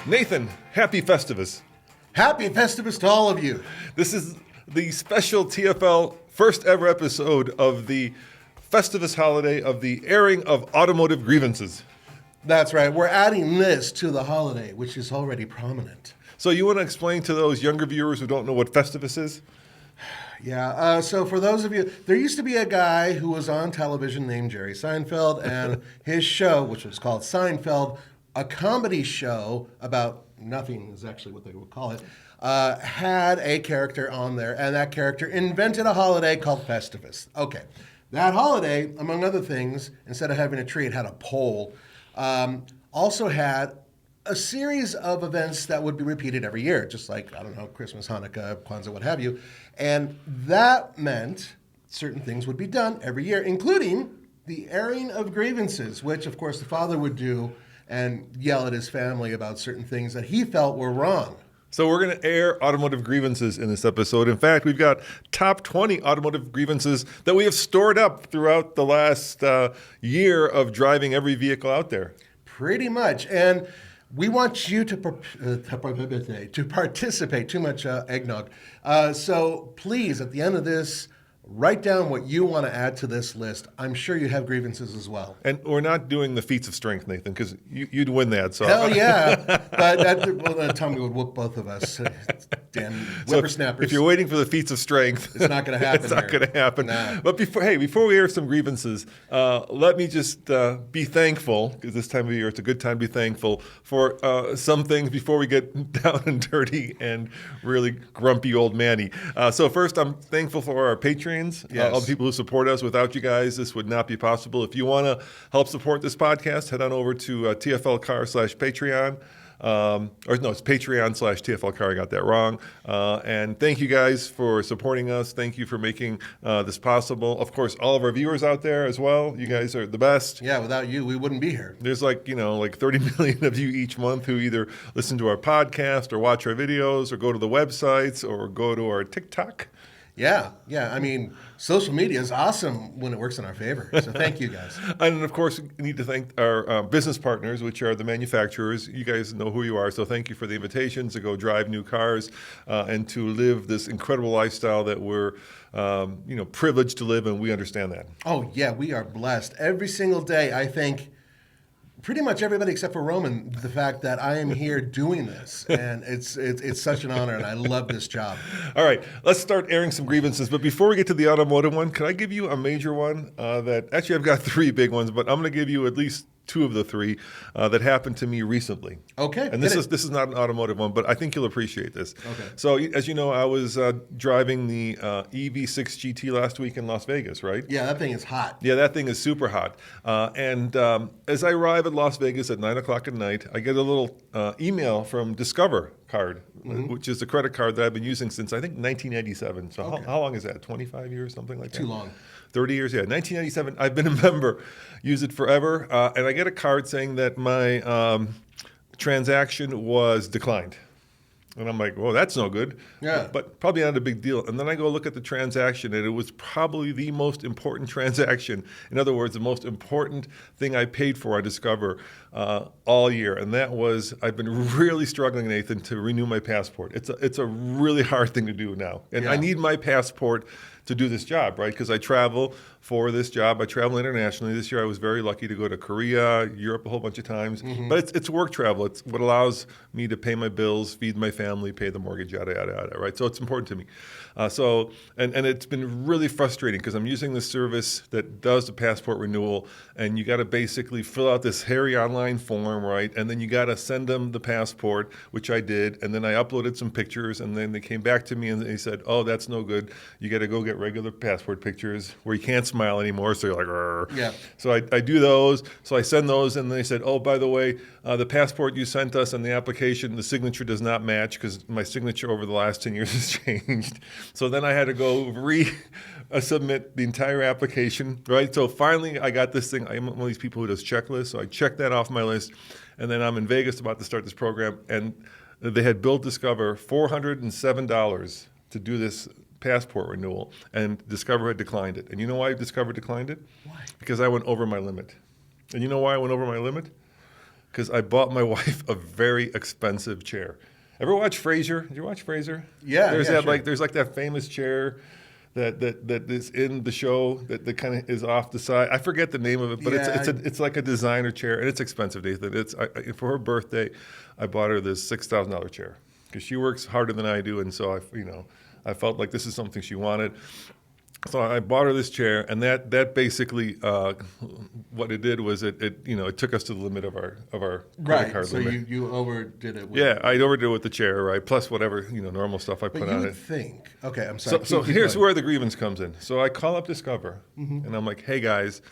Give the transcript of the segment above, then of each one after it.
Nathan, happy Festivus. Happy Festivus to all of you. This is the special TFL first ever episode of the Festivus holiday of the airing of Automotive Grievances. That's right. We're adding this to the holiday, which is already prominent. So you want to explain to those younger viewers who don't know what Festivus is? Yeah, so for those of you, there used to be a guy who was on television named Jerry Seinfeld, and his show, which was called Seinfeld, a comedy show about nothing is actually what they would call it, had a character on there, and that character invented a holiday called Festivus. Okay, that holiday, among other things, instead of having a tree, it had a pole, also had a series of events that would be repeated every year, just like, I don't know, Christmas, Hanukkah, Kwanzaa, what have you. And that meant certain things would be done every year, including the airing of grievances, which, of course, the father would do and yell at his family about certain things that he felt were wrong. So we're going to air automotive grievances in this episode. In fact, we've got top 20 automotive grievances that we have stored up throughout the last year of driving every vehicle out there. Pretty much. And we want you to participate. Too much eggnog. So please, at the end of this, write down what you want to add to this list. I'm sure you have grievances as well. And we're not doing the feats of strength, Nathan, because you'd win that. So. Hell yeah. But Tommy would whoop both of us. Damn whippersnappers. If you're waiting for the feats of strength, it's not going to happen. It's not going to happen. Nah. But before we air some grievances, let me just be thankful, because this time of year it's a good time to be thankful for some things before we get down and dirty and really grumpy old Manny. So first, I'm thankful for our Patreons. Yes. All the people who support us. Without you guys, this would not be possible. If you want to help support this podcast, head on over to TFL.car/Patreon. It's Patreon/TFL Car. I got that wrong. And thank you guys for supporting us. Thank you for making this possible. Of course, all of our viewers out there as well. You guys are the best. Yeah, without you, we wouldn't be here. There's like 30 million of you each month who either listen to our podcast or watch our videos or go to the websites or go to our TikTok. Yeah. I mean, social media is awesome when it works in our favor. So thank you guys. And of course, we need to thank our business partners, which are the manufacturers. You guys know who you are. So thank you for the invitations to go drive new cars and to live this incredible lifestyle that we're privileged to live, and we understand that. Oh, yeah, we are blessed. Every single day, I thank pretty much everybody except for Roman, the fact that I am here doing this. And it's such an honor, and I love this job. All right, let's start airing some grievances. But before we get to the automotive one, can I give you a major one that actually I've got three big ones, but I'm going to give you at least two of the three that happened to me recently. Okay. And this is not an automotive one, but I think you'll appreciate this. Okay. So as you know, I was driving the EV6 GT last week in Las Vegas, right? Yeah, that thing is hot. Yeah, that thing is super hot. And as I arrive at Las Vegas at 9 o'clock at night, I get a little email from Discover Card, which is a credit card that I've been using since, I think, 1997. So okay. how long is that? 25 years, something like that? Too long. 30 years, yeah. 1997, I've been a member, use it forever. And I get a card saying that my transaction was declined. And I'm like, well, that's no good. Yeah. But probably not a big deal. And then I go look at the transaction, and it was probably the most important transaction. In other words, the most important thing I paid for, I discover, all year. And that was, I've been really struggling, Nathan, to renew my passport. It's a really hard thing to do now. And yeah. I need my passport to do this job, right? Because I travel for this job. I travel internationally. This year I was very lucky to go to Korea, Europe a whole bunch of times. Mm-hmm. But it's work travel. It's what allows me to pay my bills, feed my family, pay the mortgage, yada, yada, yada, right? So it's important to me. And it's been really frustrating because I'm using this service that does the passport renewal, and you got to basically fill out this hairy online form, right? And then you got to send them the passport, which I did, and then I uploaded some pictures, and then they came back to me and they said, oh, that's no good. You got to go get regular passport pictures where you can't smile anymore, so you're like, rrr. Yeah. So I do those, so I send those, and they said, oh, by the way, the passport you sent us and the application, the signature does not match because my signature over the last 10 years has changed. So then I had to go submit the entire application, right? So finally I got this thing. I'm one of these people who does checklists, so I checked that off my list, and then I'm in Vegas about to start this program, and they had billed Discover $407 to do this passport renewal, and Discover had declined it. And you know why Discover declined it? Why? Because I went over my limit. And you know why I went over my limit? because I bought my wife a very expensive chair. Ever watch Frasier? Did you watch Frasier? Yeah, There's yeah, that sure. there's like that famous chair that is in the show that kind of is off the side. I forget the name of it, but Yeah, it's like a designer chair, and it's expensive, Nathan. For her birthday, I bought her this $6,000 chair because she works harder than I do, and so I felt like this is something she wanted. So I bought her this chair, and that basically what it did was it took us to the limit of our credit card So limit. you overdid it. Yeah, I overdid it with the chair, right? Plus whatever normal stuff I But put you on would it. think. Okay, I'm sorry. So Keep here's going. where the grievance comes in. So I call up Discover, and I'm like, hey guys,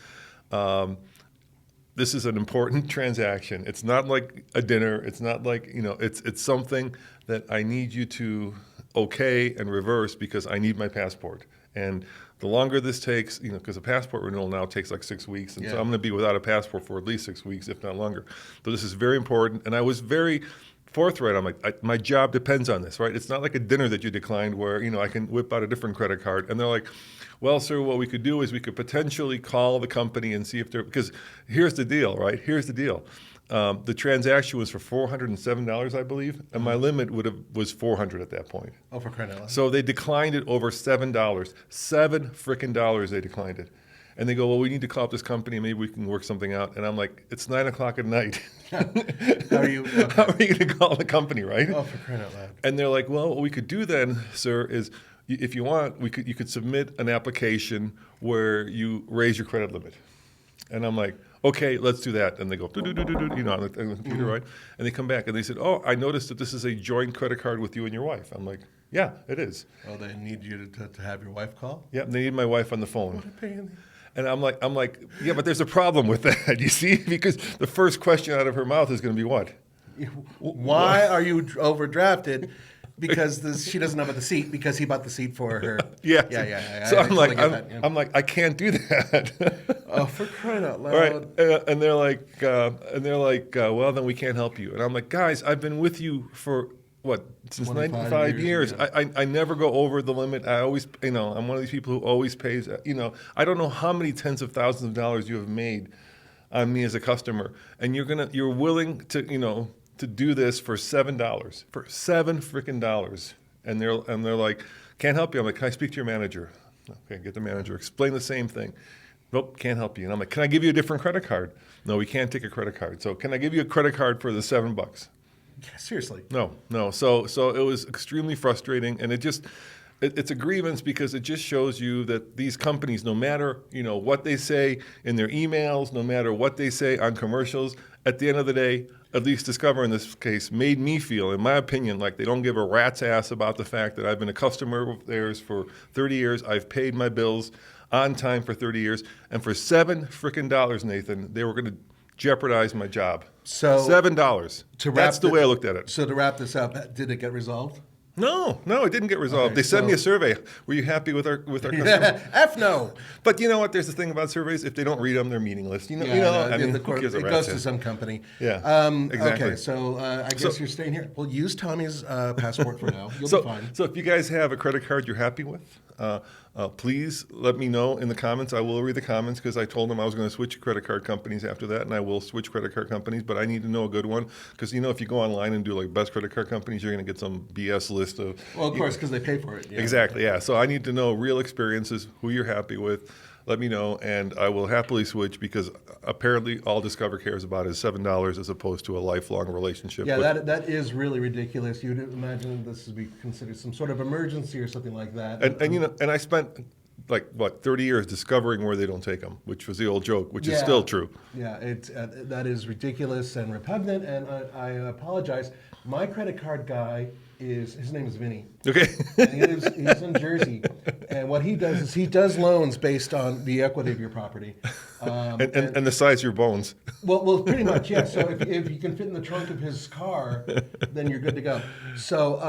this is an important transaction. It's not like a dinner. It's not like it's something that I need you to okay and reverse because I need my passport. And the longer this takes, because a passport renewal now takes like 6 weeks, and so Yeah. I'm going to be without a passport for at least 6 weeks, if not longer. So this is very important, and I was very forthright. I'm like, my job depends on this, right? It's not like a dinner that you declined where I can whip out a different credit card, and they're like, well, sir, what we could do is we could potentially call the company and see if they're, because here's the deal, right? Here's the deal. The transaction was for $407, I believe, and my limit was $400 at that point. Oh, for crying out loud. So they declined it over $7. $7 they declined it. And they go, well, we need to call up this company and maybe we can work something out. And I'm like, it's 9 o'clock at night. How are you? Okay. How are you going to call the company, right? Oh, for crying out loud. And they're like, well, what we could do then, sir, is if you want, you could submit an application where you raise your credit limit. And I'm like, okay, let's do that. And they go, on the computer, right? And they come back and they said, oh, I noticed that this is a joint credit card with you and your wife. I'm like, yeah, it is. Oh, they need you to have your wife call? Yeah, they need my wife on the phone. What a pain. And I'm like, yeah, but there's a problem with that, you see? Because the first question out of her mouth is going to be what? Why are you overdrafted? Because she doesn't have the seat because he bought the seat for her. Yeah. So I I'm totally like, get that, yeah. I'm like, I can't do that. Oh, for crying out loud! All right, and they're like, well, then we can't help you. And I'm like, guys, I've been with you for what, since 25 95 years. yeah. I never go over the limit. I always, I'm one of these people who always pays. I don't know how many tens of thousands of dollars you have made on me as a customer, and you're willing to, to do this for $7, for $7 freaking dollars, and they're like, can't help you. I'm like, can I speak to your manager? Okay, get the manager. Explain the same thing. Nope, can't help you. And I'm like, can I give you a different credit card? No, we can't take a credit card. So can I give you a credit card for the $7? Yeah, seriously. No. So it was extremely frustrating, and it's a grievance because it just shows you that these companies, no matter what they say in their emails, no matter what they say on commercials, at the end of the day, at least Discover in this case made me feel, in my opinion, like they don't give a rat's ass about the fact that I've been a customer of theirs for 30 years. I've paid my bills on time for 30 years, and for $7 freaking dollars, Nathan, they were going to jeopardize my job. So $7. That's the way I looked at it. So to wrap this up, did it get resolved? No, it didn't get resolved. Okay, They sent me so- a survey. Were you happy with our customer? F no. But you know what? There's the thing about surveys. If they don't read them, they're meaningless. I mean, who gives a it rat's goes to ass? some company. Yeah, exactly. Okay, so I guess you're staying here. Well, use Tommy's passport for now. You'll So, be fine. so if you guys have a credit card you're happy with, please let me know in the comments. I will read the comments because I told them I was going to switch credit card companies after that, and I will switch credit card companies. But I need to know a good one because if you go online and do like best credit card companies, you're going to get some BS list of. Well, of course, because they pay for it. Yeah. Exactly, yeah. So I need to know real experiences, who you're happy with. Let me know, and I will happily switch because apparently all Discover cares about is $7 as opposed to a lifelong relationship. Yeah, with, that is really ridiculous. You'd imagine this would be considered some sort of emergency or something like that. and I spent 30 years discovering where they don't take them, which was the old joke, which is still true. Yeah, that is ridiculous and repugnant, and I apologize. My credit card guy his name is Vinny. Okay. And he's in Jersey, and what he does is he does loans based on the equity of your property. And the size of your bones. Well, pretty much, yeah. So if you can fit in the trunk of his car, then you're good to go. So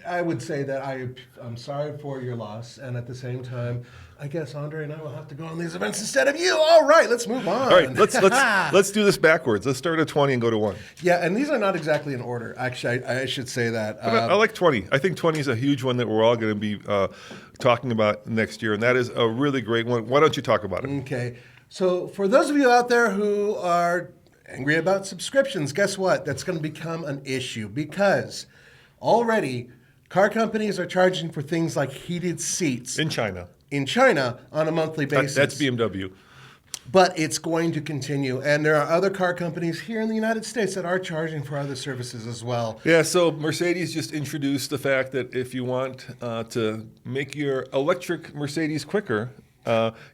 I would say that I'm sorry for your loss, and at the same time, I guess Andre and I will have to go on these events instead of you. All right, let's move on. All right, let's do this backwards. Let's start at 20 and go to 1. Yeah, and these are not exactly in order. Actually, I should say that. But I like 20. I think 20 is a huge one that we're all going to be talking about next year, and that is a really great one. Why don't you talk about it? Okay. So for those of you out there who are Angry about subscriptions. Guess what? That's going to become an issue because already car companies are charging for things like heated seats In China. On a monthly basis. That's BMW. But it's going to continue. And there are other car companies here in the United States that are charging for other services as well. Yeah, so Mercedes just introduced the fact that if you want to make your electric Mercedes quicker,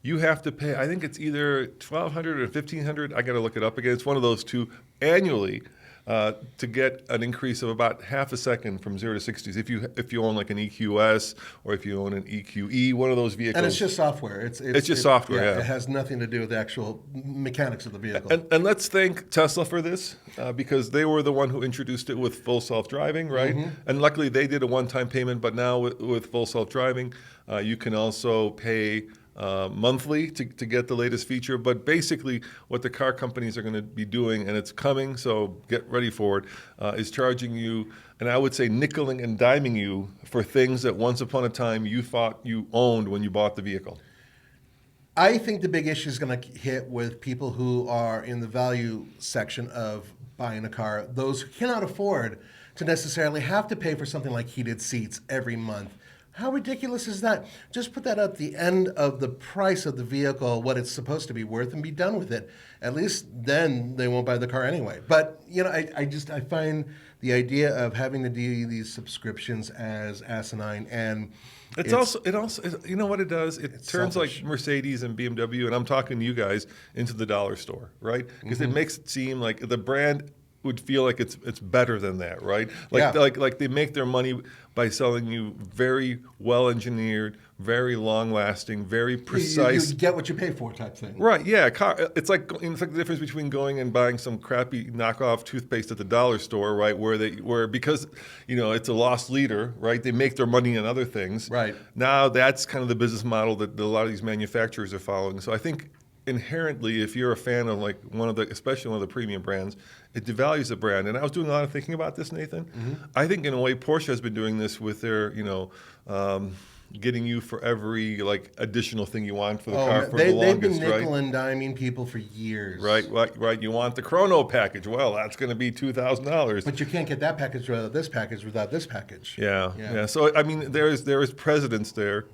you have to pay, I think it's either $1,200 or $1,500. I got to look it up again. It's one of those two annually to get an increase of about half a second from 0 to 60s. If you own like an EQS or if you own an EQE, one of those vehicles. And it's just software. It's just software, yeah. It has nothing to do with the actual mechanics of the vehicle. And let's thank Tesla for this because they were the one who introduced it with full self-driving, right? Mm-hmm. And luckily they did a one-time payment, but now with full self-driving, you can also pay monthly to get the latest feature. But basically what the car companies are going to be doing, and it's coming, so get ready for it, is charging you, and I would say nickeling and diming you for things that once upon a time you thought you owned when you bought the vehicle. I think the big issue is going to hit with people who are in the value section of buying a car, those who cannot afford to necessarily have to pay for something like heated seats every month. How ridiculous is that? Just put that at the end of the price of the vehicle, what it's supposed to be worth, and be done with it. At least then they won't buy the car anyway. But I find the idea of having to do these subscriptions as asinine, and it also you know what it does? It turns selfish. like Mercedes and BMW, and I'm talking to you guys, into the dollar store, right? Because it makes it seem like the brand would feel like it's better than that, right? Like they make their money by selling you very well engineered, very long lasting, very precise. You get what you pay for type thing. Right? Yeah. It's like the difference between going and buying some crappy knockoff toothpaste at the dollar store, right? Where because it's a lost leader, right? They make their money in other things. Right. Now that's kind of the business model that a lot of these manufacturers are following. So I think inherently, if you're a fan of especially one of the premium brands, it devalues the brand. And I was doing a lot of thinking about this, Nathan. Mm-hmm. I think in a way Porsche has been doing this with their, getting you for every additional thing you want for the car for the longest, they've been right? nickel and diming people for years. Right. You want the Chrono package? Well, that's going to be $2,000. But you can't get that package without this package. Yeah. So I mean, there is precedence there,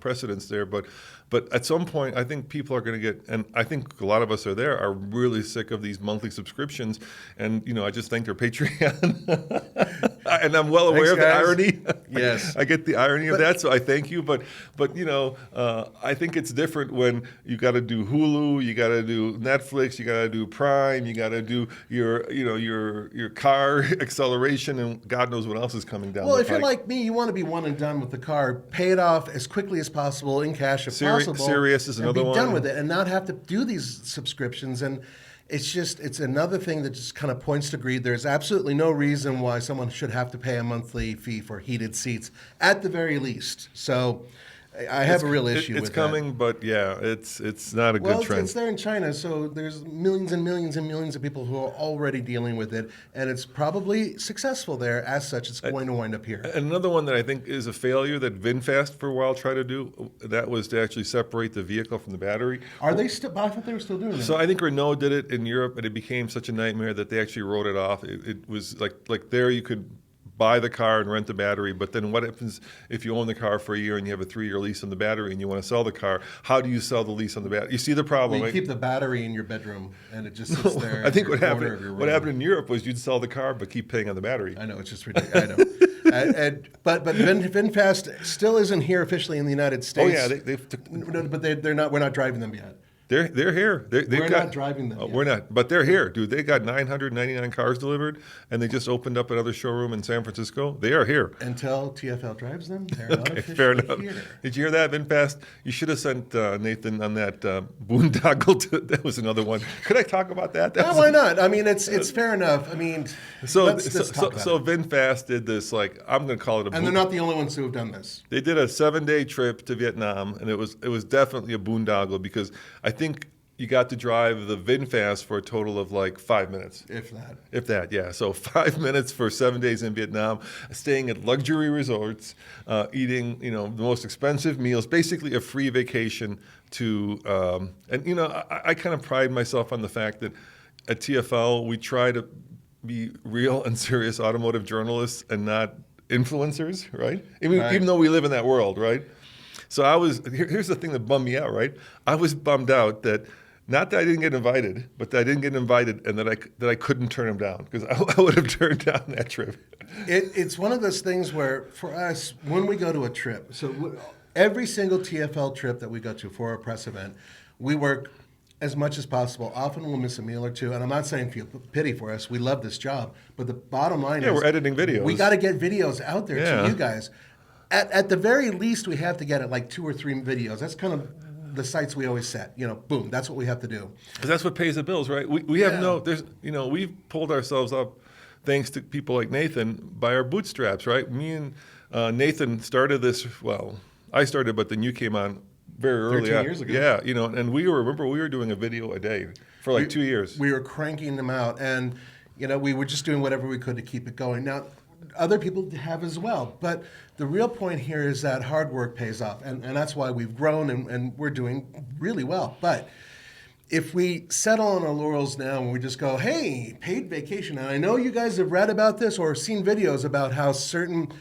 but at some point, I think people are going to get, and I think a lot of us are really sick of these monthly subscriptions. And I just thank their Patreon, and I'm well aware of the irony. Yes, I get the irony of that, so I thank you. But I think it's different when you got to do Hulu, you got to do Netflix, you got to do Prime, you got to do your car acceleration, and God knows what else is coming down. Well, if you're like me, you want to be one and done with the car, pay it off as quickly as possible in cash if possible. Sirius is another one. And be done with it and not have to do these subscriptions. And it's another thing that just kind of points to greed. There's absolutely no reason why someone should have to pay a monthly fee for heated seats at the very least. So I have a real issue with that. It's coming, but yeah, it's not a good trend. Well, it's there in China, so there's millions and millions and millions of people who are already dealing with it, and it's probably successful there. As such, it's going to wind up here. And another one that I think is a failure that VinFast for a while tried to do, that was to actually separate the vehicle from the battery. Are they still? I thought they were still doing that. So I think Renault did it in Europe, and it became such a nightmare that they actually wrote it off. It was like there you could buy the car and rent the battery, but then what happens if you own the car for a year and you have a 3-year lease on the battery and you want to sell the car? How do you sell the lease on the battery? You see the problem, You right? keep the battery in your bedroom and it just sits there. I think what happened in Europe was you'd sell the car but keep paying on the battery. I know, it's just ridiculous. I know. But VinFast still isn't here officially in the United States. Oh yeah, but they're not. We're not driving them yet. They're here. We're not driving them yet. We're not, but they're here, dude. They got 999 cars delivered, and they just opened up another showroom in San Francisco. They are here. Until TFL drives them, they're not officially fair enough. here. Did you hear that, VinFast? You should have sent Nathan on that boondoggle. That was another one. Could I talk about that? Why not? I mean, it's fair enough. I mean, let's talk about so it. VinFast did this, I'm going to call it and they're not the only ones who have done this. They did a 7-day trip to Vietnam, and it was definitely a boondoggle because I think you got to drive the VinFast for a total of 5 minutes. If that, yeah. So 5 minutes for 7 days in Vietnam, staying at luxury resorts, eating, the most expensive meals, basically a free vacation to, I kind of pride myself on the fact that at TFL, we try to be real and serious automotive journalists and not influencers, right? Even though we live in that world, right? So here's the thing that bummed me out, right? I was bummed out that, not that I didn't get invited, but that I didn't get invited and that I couldn't turn them down, because I would have turned down that trip. It's one of those things where, for us, when we go to a trip, so every single TFL trip that we go to for a press event, we work as much as possible. Often we'll miss a meal or two, and I'm not saying feel pity for us. We love this job, but the bottom line is, we're editing videos. We got to get videos out there to you guys. At the very least, we have to get it like 2 or 3 videos. That's kind of the sights we always set. Boom, that's what we have to do. Because that's what pays the bills, right? We have we've pulled ourselves up, thanks to people like Nathan, by our bootstraps, right? Me and Nathan started this. Well, I started, but then you came on very early. 13 years ago. Yeah, and we were doing a video a day for like 2 years. We were cranking them out, and we were just doing whatever we could to keep it going. Now, other people have as well, but the real point here is that hard work pays off, and that's why we've grown and we're doing really well. But if we settle on our laurels now and we just go, hey, paid vacation, and I know you guys have read about this or seen videos about how certain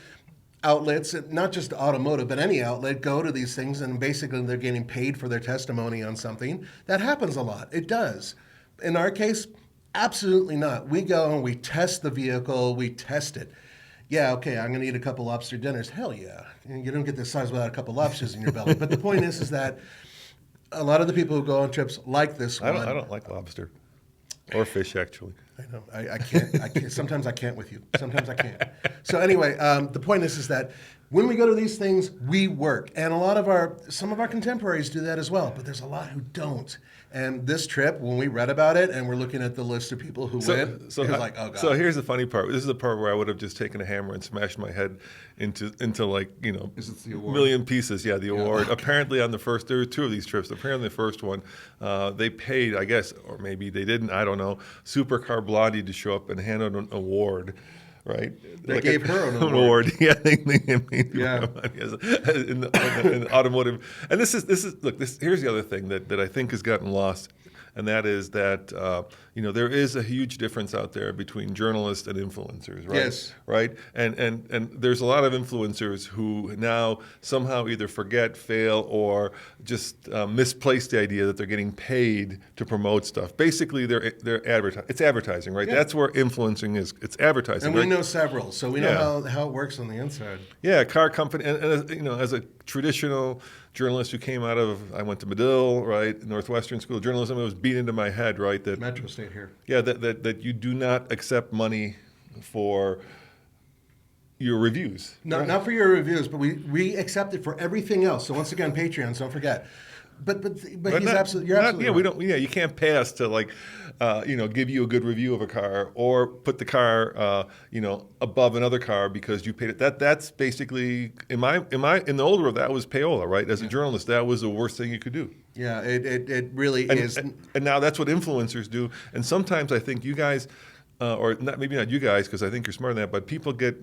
outlets, not just automotive, but any outlet, go to these things and basically they're getting paid for their testimony on something. That happens a lot. It does. In our case, absolutely not. We go and we test the vehicle, we test it. Yeah, okay, I'm going to eat a couple lobster dinners. Hell yeah. You don't get this size without a couple lobsters in your belly. But the point is that a lot of the people who go on trips like this one. I don't like lobster or fish, actually. I know. I can't. Sometimes I can't with you. Sometimes I can't. So anyway, the point is that when we go to these things, we work. And some of our contemporaries do that as well. But there's a lot who don't. And this trip, when we read about it and we're looking at the list of people who went, it was like, oh, God. So here's the funny part. This is the part where I would have just taken a hammer and smashed my head into like, Is it the award? million pieces. Yeah, the award. Apparently there were 2 of these trips. Apparently the first one, they paid, I guess, or maybe they didn't, I don't know, Supercar Blondie to show up and hand out an award. Right, they gave her an award. Yeah, in automotive. And here's the other thing that I think has gotten lost, and that is that there is a huge difference out there between journalists and influencers, right? Yes. Right, and there's a lot of influencers who now somehow either forget, fail, or just misplace the idea that they're getting paid to promote stuff. Basically, it's advertising, right? Yeah. That's where influencing is. It's advertising. And we know several, so we know how it works on the inside. Yeah, car company, and as a traditional journalist who came out of, I went to Medill, right, Northwestern School of Journalism, it was beat into my head, right, that Metro State here. Yeah, that you do not accept money for your reviews. Not for your reviews, but we accept it for everything else. So once again, Patreons, don't forget. But he's absolutely, you're absolutely right. We don't. Yeah, you can't pay us to give you a good review of a car or put the car above another car because you paid it. That's basically in the old world that was payola, right? As a journalist, that was the worst thing you could do. Yeah, it really is. And now that's what influencers do. And sometimes I think you guys, or maybe not you guys, because I think you're smarter than that, but people get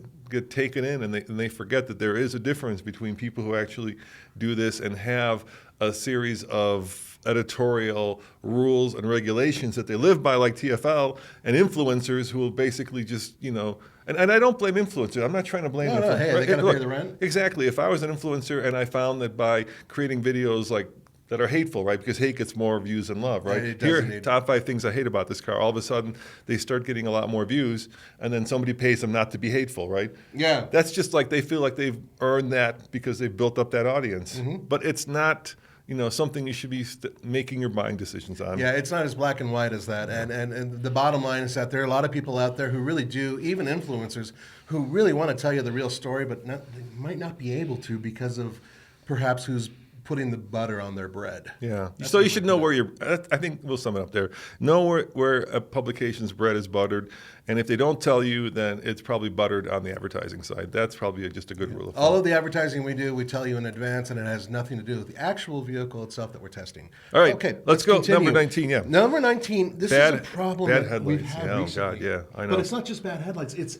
taken in and they forget that there is a difference between people who actually do this and have a series of editorial rules and regulations that they live by, like TFL, and influencers who will basically just, and I don't blame influencers. I'm not trying to blame them. No, hey, they got to pay the rent. Exactly. If I was an influencer and I found that by creating videos like that are hateful, right? Because hate gets more views than love, right? Here, top 5 things I hate about this car. All of a sudden, they start getting a lot more views, and then somebody pays them not to be hateful, right? Yeah. That's just like they feel like they've earned that because they've built up that audience. Mm-hmm. But it's not, something you should be making your buying decisions on. Yeah, it's not as black and white as that. And the bottom line is that there are a lot of people out there who really do, even influencers, who really want to tell you the real story, but they might not be able to because of perhaps who's putting the butter on their bread. Yeah. So you should know where I think we'll sum it up there. Know where a publication's bread is buttered. And if they don't tell you, then it's probably buttered on the advertising side. That's probably just a good rule of thumb. All of the advertising we do, we tell you in advance, and it has nothing to do with the actual vehicle itself that we're testing. All right. Okay. Let's go. Continue. Number 19, yeah. Number 19, this is a problem bad that we've headlights. had Yeah, recently. Oh, God, yeah. I know. But it's not just bad headlights.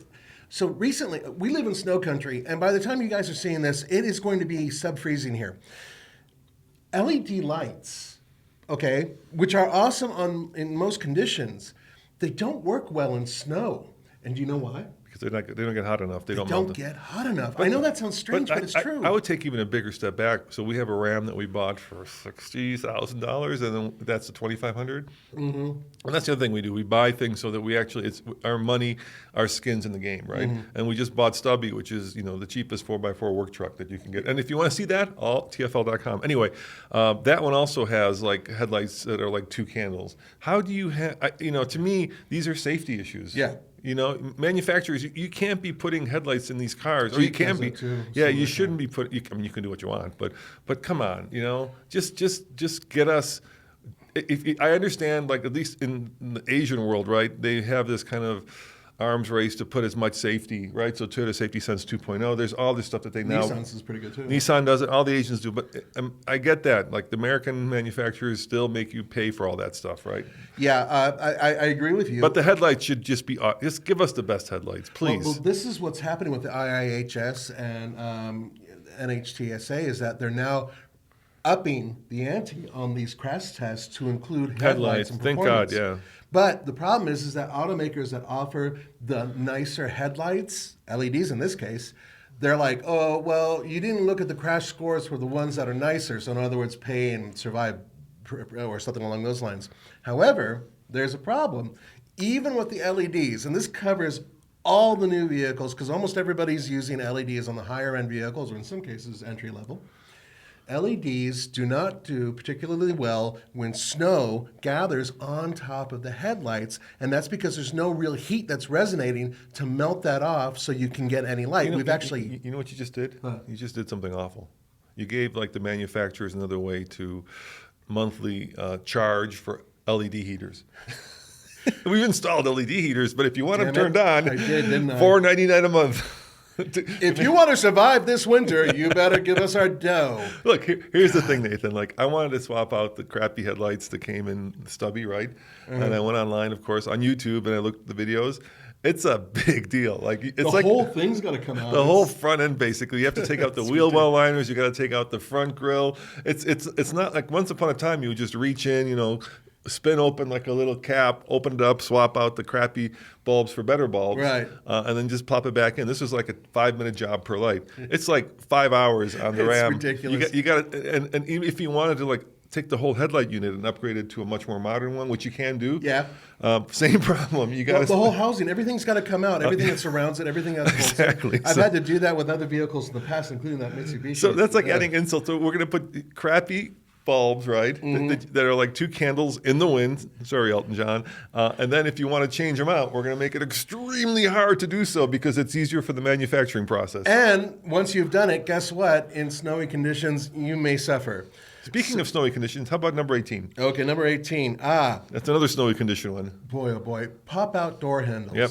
So recently, we live in snow country, and by the time you guys are seeing this, it is going to be sub-freezing here. LED lights, okay, which are awesome in most conditions, they don't work well in snow. And do you know why? Because they don't get hot enough. They don't Don't melt. get hot enough. I know that sounds strange, but it's true. I would take even a bigger step back. So we have a Ram that we bought for $60,000, and then that's the $2,500. Mm-hmm. And that's the other thing we do. We buy things so that we actually it's our money, our skin's in the game, right? Mm-hmm. And we just bought Stubby, which is the cheapest 4x4 work truck that you can get. And if you want to see that, all TFL.com. Anyway, that one also has like headlights that are like 2 candles. How do you have? To me, these are safety issues. Yeah. Manufacturers, you can't be putting headlights in these cars, or you can be. Yeah, you shouldn't be put. You can do what you want, but come on, just get us. If I understand, like at least in the Asian world, right? They have this kind of arms race to put as much safety, right? So Toyota Safety Sense 2.0, there's all this stuff that they now... Nissan's is pretty good too. Nissan does it, all the Asians do, but I get that. Like the American manufacturers still make you pay for all that stuff, right? Yeah, I agree with you. But the headlights should just be, just give us the best headlights, please. Well, this is what's happening with the IIHS and NHTSA is that they're now upping the ante on these crash tests to include headlights and performance. Thank God, yeah. But the problem is that automakers that offer the nicer headlights, LEDs in this case, they're like, oh, well, you didn't look at the crash scores for the ones that are nicer. So in other words, pay and survive or something along those lines. However, there's a problem. Even with the LEDs, and this covers all the new vehicles because almost everybody's using LEDs on the higher end vehicles or in some cases entry level. LEDs do not do particularly well when snow gathers on top of the headlights, and that's because there's no real heat that's resonating to melt that off so you can get any light. You know what you just did? You just did something awful. You gave like the manufacturers another way to monthly charge for LED heaters. We've installed LED heaters, but if you want them turned on, I did, didn't I? $4.99 a month. If you want to survive this winter, you better give us our dough. Look, here's the thing, Nathan. Like, I wanted to swap out the crappy headlights that came in Stubby, right? Mm-hmm. And I went online, of course, on YouTube, and I looked at the videos. It's a big deal. Like it's the whole thing's got to come out. The whole front end, basically. You have to take out the wheel well liners. You got to take out the front grille. It's not like once upon a time you would just reach in, spin open like a little cap, open it up, swap out the crappy bulbs for better bulbs, right? And then just pop it back in. This was like a 5-minute job per light. It's like 5 hours on the Ram. It's ridiculous. You got and even if you wanted to like take the whole headlight unit and upgrade it to a much more modern one, which you can do. Yeah. Same problem. You got the whole housing, everything's got to come out. Everything that surrounds it, everything else. Exactly. I've had to do that with other vehicles in the past, including that Mitsubishi. So that's like adding insult. So we're going to put crappy bulbs, right? Mm-hmm. That are like 2 candles in the wind. Sorry, Elton John. And then if you want to change them out, we're going to make it extremely hard to do so because it's easier for the manufacturing process. And once you've done it, guess what? In snowy conditions, you may suffer. Speaking of snowy conditions, how about number 18? Okay, number 18. That's another snowy condition one. Boy, oh boy. Pop-out door handles. Yep.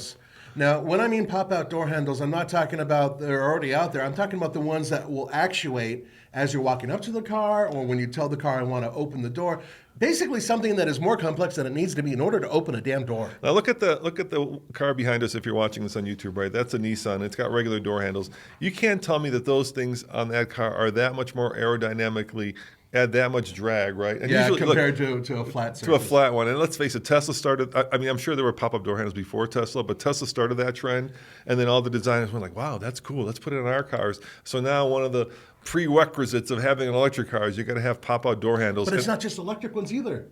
Now, when I mean pop-out door handles, I'm not talking about they're already out there. I'm talking about the ones that will actuate as you're walking up to the car or when you tell the car I want to open the door. Basically something that is more complex than it needs to be in order to open a damn door. Now look at the car behind us if you're watching this on YouTube, right? That's a Nissan. It's got regular door handles. You can't tell me that those things on that car are that much more aerodynamically add that much drag, right? And yeah, usually, compared to a flat surface. To a flat one. And let's face it, Tesla started, I mean, I'm sure there were pop-up door handles before Tesla, but Tesla started that trend. And then all the designers went like, wow, that's cool. Let's put it on our cars. So now one of the prerequisites of having an electric car is you got to have pop-out door handles. But it's not just electric ones either.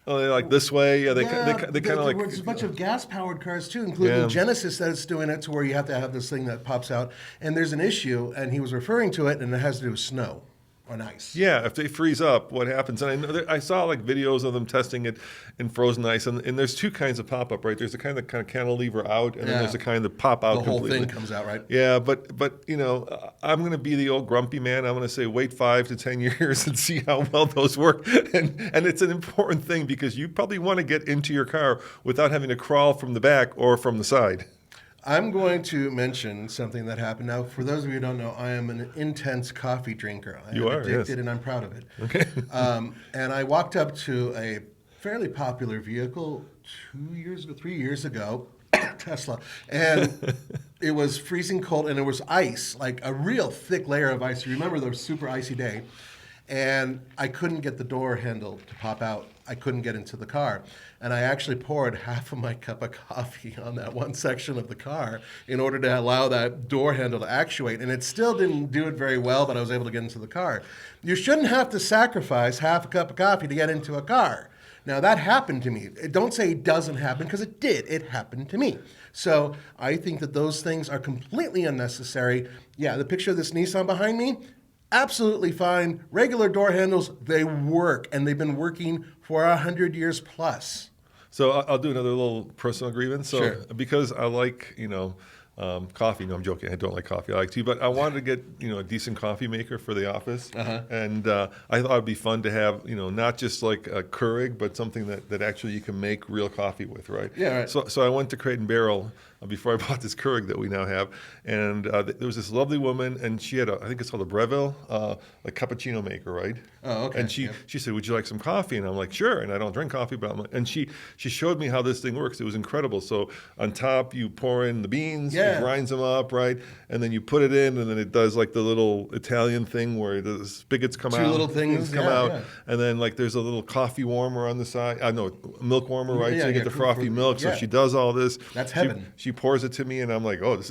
Oh, they're like this way? Yeah, they kind of like... There's a bunch of gas-powered cars, too, including Genesis that's doing it to where you have to have this thing that pops out. And there's an issue, and he was referring to it, and it has to do with snow. On ice. Yeah, if they freeze up, what happens? And I know I saw like videos of them testing it in frozen ice, and there's 2 kinds of pop-up, right? There's the kind that kind of cantilever out, and then there's the kind that pop out completely. The whole thing comes out, right? Yeah, but I'm going to be the old grumpy man. I'm going to say wait 5 to 10 years and see how well those work. And it's an important thing because you probably want to get into your car without having to crawl from the back or from the side. I'm going to mention something that happened. Now, for those of you who don't know, I am an intense coffee drinker. I am addicted, and I'm proud of it. Okay. And I walked up to a fairly popular vehicle 3 years ago, Tesla, and it was freezing cold, and there was ice, like a real thick layer of ice. You remember the super icy day, and I couldn't get the door handle to pop out. I couldn't get into the car. And I actually poured half of my cup of coffee on that one section of the car in order to allow that door handle to actuate. And it still didn't do it very well, but I was able to get into the car. You shouldn't have to sacrifice half a cup of coffee to get into a car. Now, that happened to me. Don't say it doesn't happen, because it did. It happened to me. So I think that those things are completely unnecessary. Yeah, the picture of this Nissan behind me, absolutely fine. Regular door handles, they work, and they've been working for 100 years plus. So I'll do another little personal grievance. So Sure. because I like, coffee. No, I'm joking. I don't like coffee. I like tea, but I wanted to get, a decent coffee maker for the office. And I thought it'd be fun to have, not just like a Keurig, but something that actually you can make real coffee with, right? Yeah, right. So I went to Crate and Barrel before I bought this Keurig that we now have. And there was this lovely woman, and she had I think it's called a Breville, like cappuccino maker, right? Oh, okay. And she said, "Would you like some coffee?" And I'm like, "Sure." And I don't drink coffee, but and she showed me how this thing works. It was incredible. So on top, you pour in the beans, it grinds them up, right? And then you put it in, and then it does like the little Italian thing where the spigots come out. Two little things come out. And then like there's a little coffee warmer on the side. No, milk warmer, right? Yeah, so you get the frothy milk. So she does all this. That's heaven. She pours it to me, and I'm like, "Oh,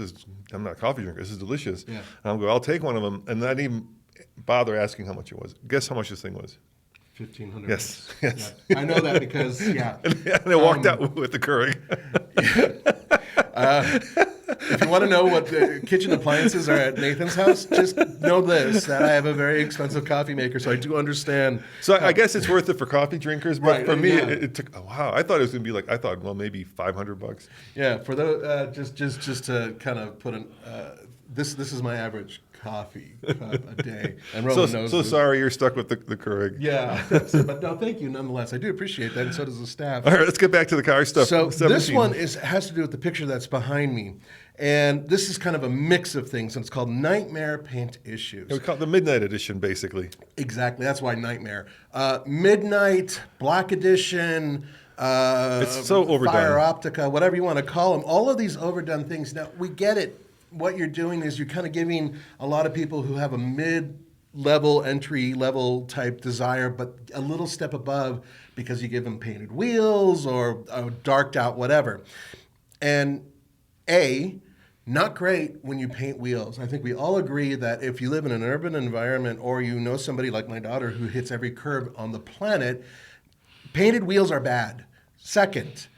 I'm not a coffee drinker. This is delicious." Yeah. And I'm going, "I'll take one of them." And I didn't even bother asking how much it was. Guess how much this thing was? 1,500. Yes. Yeah. I know that because, and I walked out with the Keurig. If you want to know what the kitchen appliances are at Nathan's house, just know this, that I have a very expensive coffee maker, so I do understand. So I guess it's worth it for coffee drinkers, but Right, for me, yeah. it took, wow, I thought it was going to be well, maybe $500. Yeah, for those, just to kind of put an, this is my average coffee cup a day. And Roman knows So this. sorry you're stuck with the Keurig. Yeah, but no, thank you nonetheless. I do appreciate that, and so does the staff. All right, let's get back to the car stuff. So 17. this one has to do with the picture that's behind me. And this is kind of a mix of things, and it's called Nightmare Paint Issues. We call it the Midnight Edition, basically. Exactly, that's why Nightmare. Midnight, Black Edition, It's so overdone. Fire Optica, whatever you want to call them. All of these overdone things. Now, we get it. What you're doing is you're kind of giving a lot of people who have a mid-level, entry-level type desire, but a little step above because you give them painted wheels or darked out whatever. And not great when you paint wheels. I think we all agree that if you live in an urban environment or you know somebody like my daughter who hits every curb on the planet, painted wheels are bad. Second,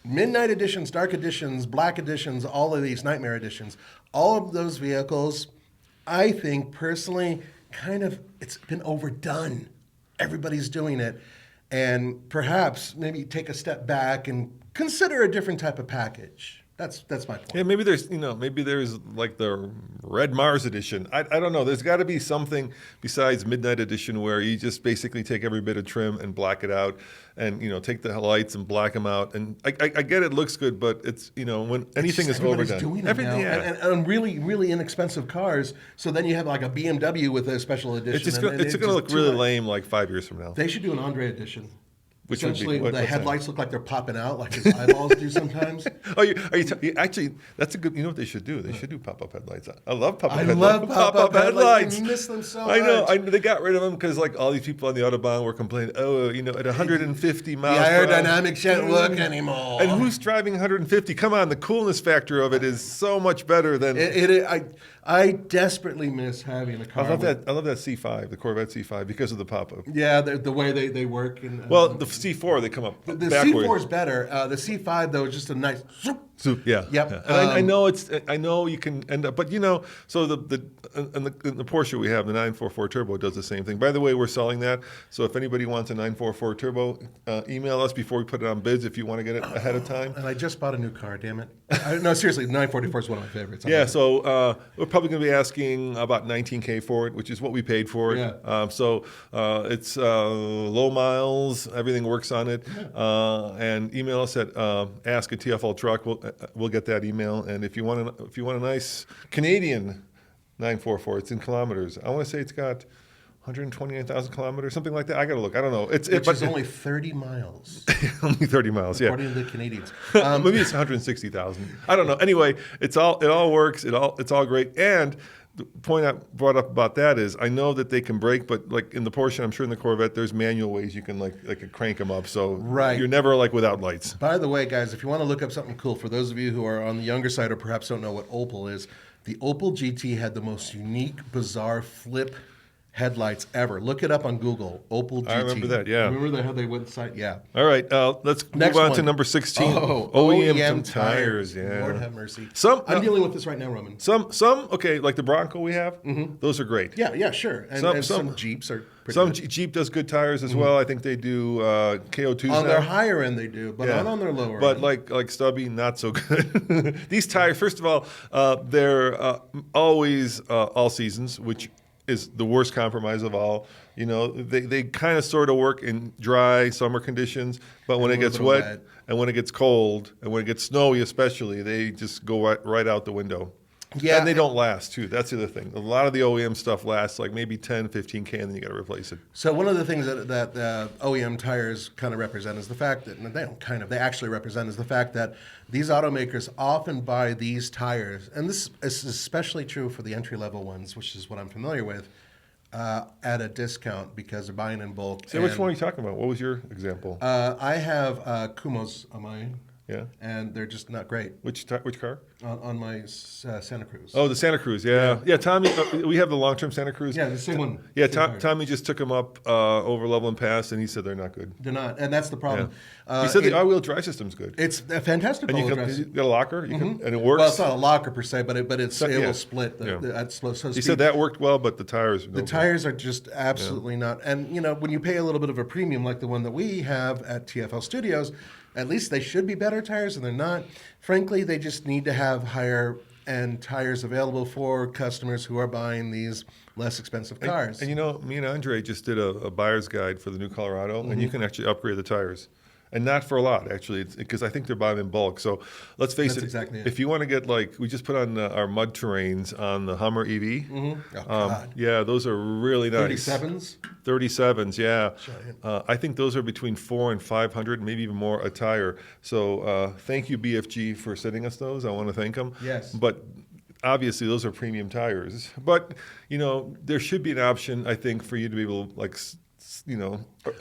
Midnight Editions, Dark Editions, Black Editions, all of these Nightmare Editions, all of those vehicles, I think personally, it's been overdone. Everybody's doing it. And perhaps maybe take a step back and consider a different type of package. That's my point. Yeah, maybe there's like the Red Mars edition. I don't know. There's got to be something besides Midnight Edition where you just basically take every bit of trim and black it out, and take the lights and black them out. And I get it looks good, but it's when anything is overdone. Doing it now. Yeah. And really, really inexpensive cars. So then you have like a BMW with a special edition. It's going to look really lame like 5 years from now. They should do an Andre edition. Which would be, essentially, the what's headlights that? look like they're popping out, like his eyeballs do sometimes. Actually, that's a good. You know what they should do? They should do pop-up headlights. I love pop-up I headlights. love pop-up headlights. I miss them so I know. much. They got rid of them because like all these people on the Autobahn were complaining. Oh, at 150 miles. The per hour, aerodynamics shouldn't work anymore. And who's driving 150? Come on, the coolness factor of it is so much better than. I desperately miss having a car. I love that C5, the Corvette C5, because of the pop-up. Yeah, the way they work. And, Well, the C4 they come up the backwards. C4 is better. The C5 though is just a nice. Yeah. Yep. Yeah. And I know you can end up, but so the Porsche we have, the 944 Turbo does the same thing. By the way, we're selling that. So if anybody wants a 944 Turbo, email us before we put it on bids if you want to get it ahead of time. And I just bought a new car. Damn it! No, seriously, the 944 is one of my favorites. Yeah. So we're probably going to be asking about $19,000 for it, which is what we paid for it. Yeah. So it's low miles. Everything works on it. And email us at ask@TFL-Truck. We'll get that email. And if you want a nice Canadian 944, it's in kilometers. I want to say it's got 129,000 kilometers, something like that. I got to look. I don't know. Which is only 30 miles. Only 30 miles, yeah. According to the Canadians. Maybe it's 160,000. I don't know. Anyway, it all works. It's all great. And the point I brought up about that is I know that they can brake, but like in the Porsche, I'm sure in the Corvette, there's manual ways you can like crank them up. So Right. you're never like without lights. By the way, guys, if you want to look up something cool, for those of you who are on the younger side or perhaps don't know what Opel is, the Opel GT had the most unique, bizarre flip headlights ever. Look it up on Google. Opel GT. I remember that, yeah. Remember how they went side? Yeah. All right, let's Next move on one. to number 16. Oh, OEM tires. Yeah. Lord have mercy. Some I'm dealing with this right now, Roman. Some okay, like the Bronco we have. Those are great. Yeah, sure. And some Jeeps are pretty Some good. Jeep does good tires as well. I think they do KO2s On now. their higher end, they do, but not on their lower But end. like Stubby, not so good. These tires, first of all, they're always all seasons, which is the worst compromise of all. You know, they kind of sort of work in dry summer conditions, but when And it a gets little bit wet of wet. and when it gets cold and when it gets snowy especially, they just go right out the window. Yeah, And they don't last, too. That's the other thing. A lot of the OEM stuff lasts like maybe 10, 15K, and then you got to replace it. So one of the things that OEM tires kind of represent is the fact that they actually represent is the fact that these automakers often buy these tires, and this is especially true for the entry-level ones, which is what I'm familiar with, at a discount because they're buying in bulk. So which one are you talking about? What was your example? I have Kumos on mine. Yeah. And they're just not great Which car? on my Santa Cruz. Oh, the Santa Cruz. Yeah. Tommy, we have the long-term Santa Cruz. Yeah, the same one. Yeah, Same tire. Tommy just took them up over Level and Pass, and he said they're not good. They're not, and that's the problem. He said the all-wheel drive system's good. It's a fantastic And you all-wheel can, drive. you got a locker, you can, and it works. Well, it's not a locker per se, but it Yeah. will split. Yeah. So to He speak. said that worked well, but the tires. The tires are just absolutely not. And, when you pay a little bit of a premium like the one that we have at TFL Studios, at least they should be better tires, and they're not. Frankly, they just need to have higher end tires available for customers who are buying these less expensive cars. And me and Andre just did a buyer's guide for the new Colorado, and you can actually upgrade the tires. And not for a lot, actually, because I think they're buying in bulk. So let's face That's it, exactly it. if you want to get we just put on our mud terrains on the Hummer EV. Oh, God. Yeah, those are really nice. 37s? 37s, yeah. Giant. I think those are between $400 and $500, maybe even more a tire. So thank you, BFG, for sending us those. I want to thank them. Yes. But obviously, those are premium tires. But, there should be an option, I think, for you to be able to,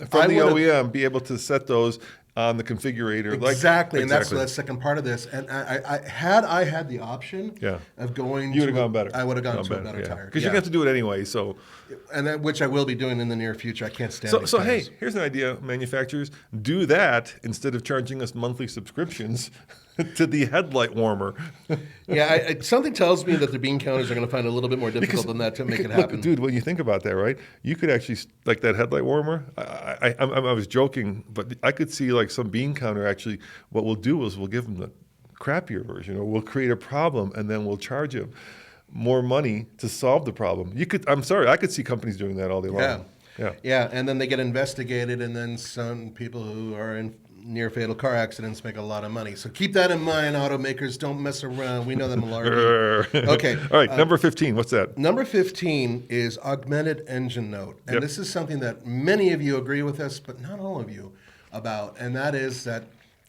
from the OEM, be able to set those on the configurator. Exactly, and that's the second part of this. And I had the option of going you would have gone better. I would have gone to a better tire. Because you have to do it anyway. So, which I will be doing in the near future. I can't stand these So tires. hey, here's an idea, manufacturers. Do that instead of charging us monthly subscriptions to the headlight warmer. Yeah, something tells me that the bean counters are going to find it a little bit more difficult than that to make it happen. Look, dude, when you think about that, right? You could actually, like that headlight warmer, I was joking, but I could see like some bean counter actually, what we'll do is we'll give them the crappier version, or we'll create a problem and then we'll charge them more money to solve the problem. I could see companies doing that all day long. Yeah, and then they get investigated, and then some people who are in near fatal car accidents make a lot of money. So keep that in mind, automakers. Don't mess around. We know them already. Okay. All right, number 15. What's that? Number 15 is augmented engine note. And this is something that many of you agree with us, but not all of you about. And that is that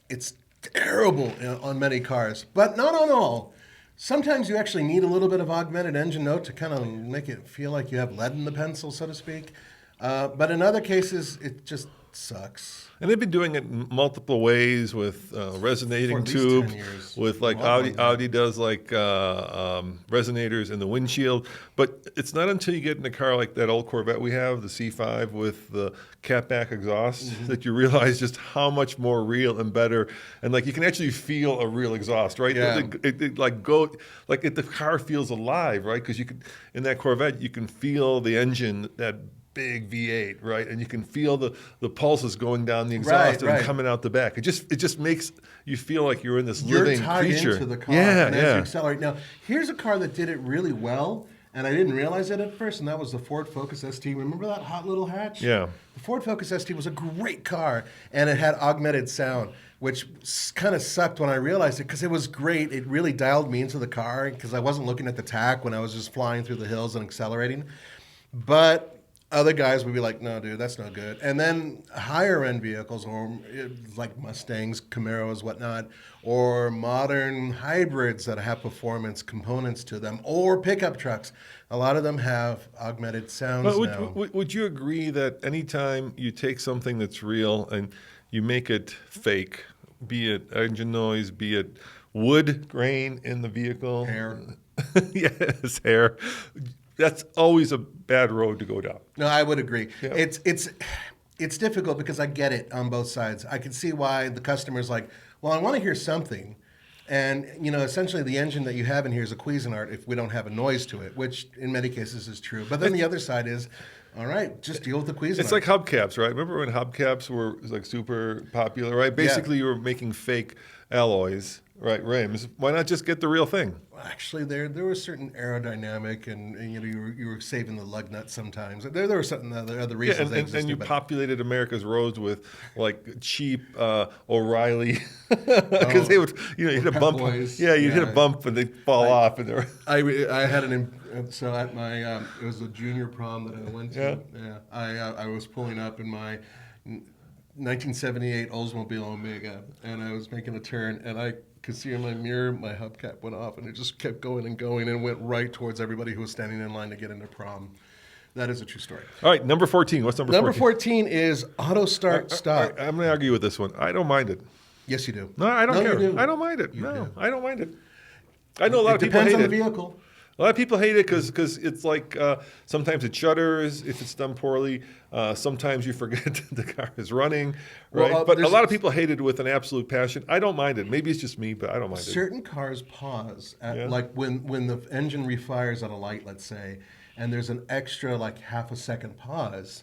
it's terrible on many cars, but not on all. Sometimes you actually need a little bit of augmented engine note to kind of make it feel like you have lead in the pencil, so to speak. But in other cases, it just sucks. And they've been doing it in multiple ways with resonating tubes, with like Audi does like resonators in the windshield. But it's not until you get in a car like that old Corvette we have, the C5 with the catback exhaust, that you realize just how much more real and better. And like you can actually feel a real exhaust, right? Yeah. The car feels alive, right? Because you could in that Corvette you can feel the engine, that big V8, right? And you can feel the pulses going down the exhaust and coming out the back. It just makes you feel like you're in this living creature. You're tied into the car as you accelerate. Now, here's a car that did it really well, and I didn't realize it at first, and that was the Ford Focus ST. Remember that hot little hatch? Yeah. The Ford Focus ST was a great car, and it had augmented sound, which kind of sucked when I realized it because it was great. It really dialed me into the car because I wasn't looking at the tack when I was just flying through the hills and accelerating. But Other guys would be like, no, dude, that's no good. And then higher end vehicles, like Mustangs, Camaros, whatnot, or modern hybrids that have performance components to them, or pickup trucks. A lot of them have augmented sounds But now. would you agree that anytime you take something that's real and you make it fake, be it engine noise, be it wood grain in the vehicle, Hair. yes, hair, that's always a bad road to go down. No, I would agree. Yeah. It's difficult because I get it on both sides. I can see why the customer's like, well, I want to hear something. And, essentially the engine that you have in here is a Cuisinart if we don't have a noise to it, which in many cases is true. But then the other side is, all right, just deal with the Cuisinart. It's like hubcaps, right? Remember when hubcaps were like super popular, right? Basically, you were making fake alloys, right? Rims. Why not just get the real thing? Actually, there was certain aerodynamic, and you were saving the lug nut sometimes. There were certain other reasons. And you populated America's roads with like cheap O'Reilly because they would, you hit a bump. Boys. Yeah, you hit a bump and they fall off, and they're. I had so at my it was a junior prom that I went to. Yeah. I was pulling up in my 1978 Oldsmobile Omega, and I was making a turn, and I could see in my mirror my hubcap went off, and it just kept going and went right towards everybody who was standing in line to get into prom. That is a true story. All right, number 14. What's number 14? Number 14 is auto start stop. I'm going to argue with this one. I don't mind it. Yes, you do. No, I don't care. You do. I don't mind it. You do. I don't mind it. I know a lot of people hate Depends on it. the vehicle. A lot of people hate it because it's like sometimes it shudders if it's done poorly. Sometimes you forget the car is running, right? Well, but a lot of people hate it with an absolute passion. I don't mind it. Maybe it's just me, but I don't mind it. Certain cars pause, like when the engine refires at a light, let's say, and there's an extra like half a second pause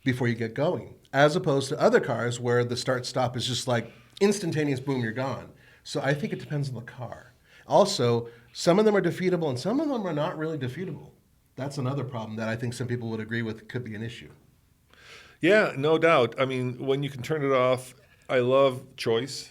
before you get going, as opposed to other cars where the start-stop is just like instantaneous, boom, you're gone. So I think it depends on the car. Also, some of them are defeatable and some of them are not really defeatable. That's another problem that I think some people would agree with could be an issue. Yeah, no doubt. I mean, when you can turn it off, I love choice.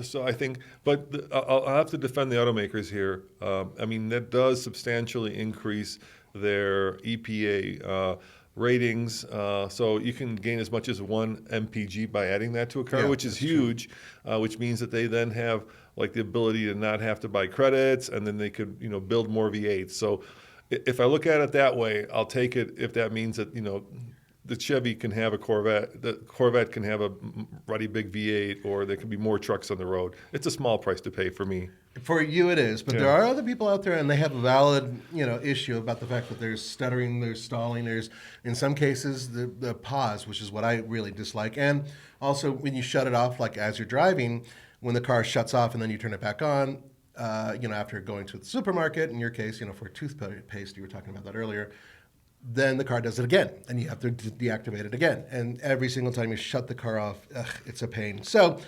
So I think, but I'll have to defend the automakers here. I mean, that does substantially increase their EPA ratings. So you can gain as much as 1 mpg by adding that to a car, which is huge, which means that they then have like the ability to not have to buy credits, and then they could, build more V8s. So if I look at it that way, I'll take it if that means that, the Chevy can have a Corvette, the Corvette can have a ruddy big V8, or there can be more trucks on the road. It's a small price to pay for me. For you it is, but there are other people out there and they have a valid, issue about the fact that there's stuttering, there's stalling, there's, in some cases, the pause, which is what I really dislike. And also when you shut it off, like as you're driving, when the car shuts off and then you turn it back on, after going to the supermarket, in your case, for toothpaste, you were talking about that earlier, then the car does it again, and you have to deactivate it again. And every single time you shut the car off, it's a pain. So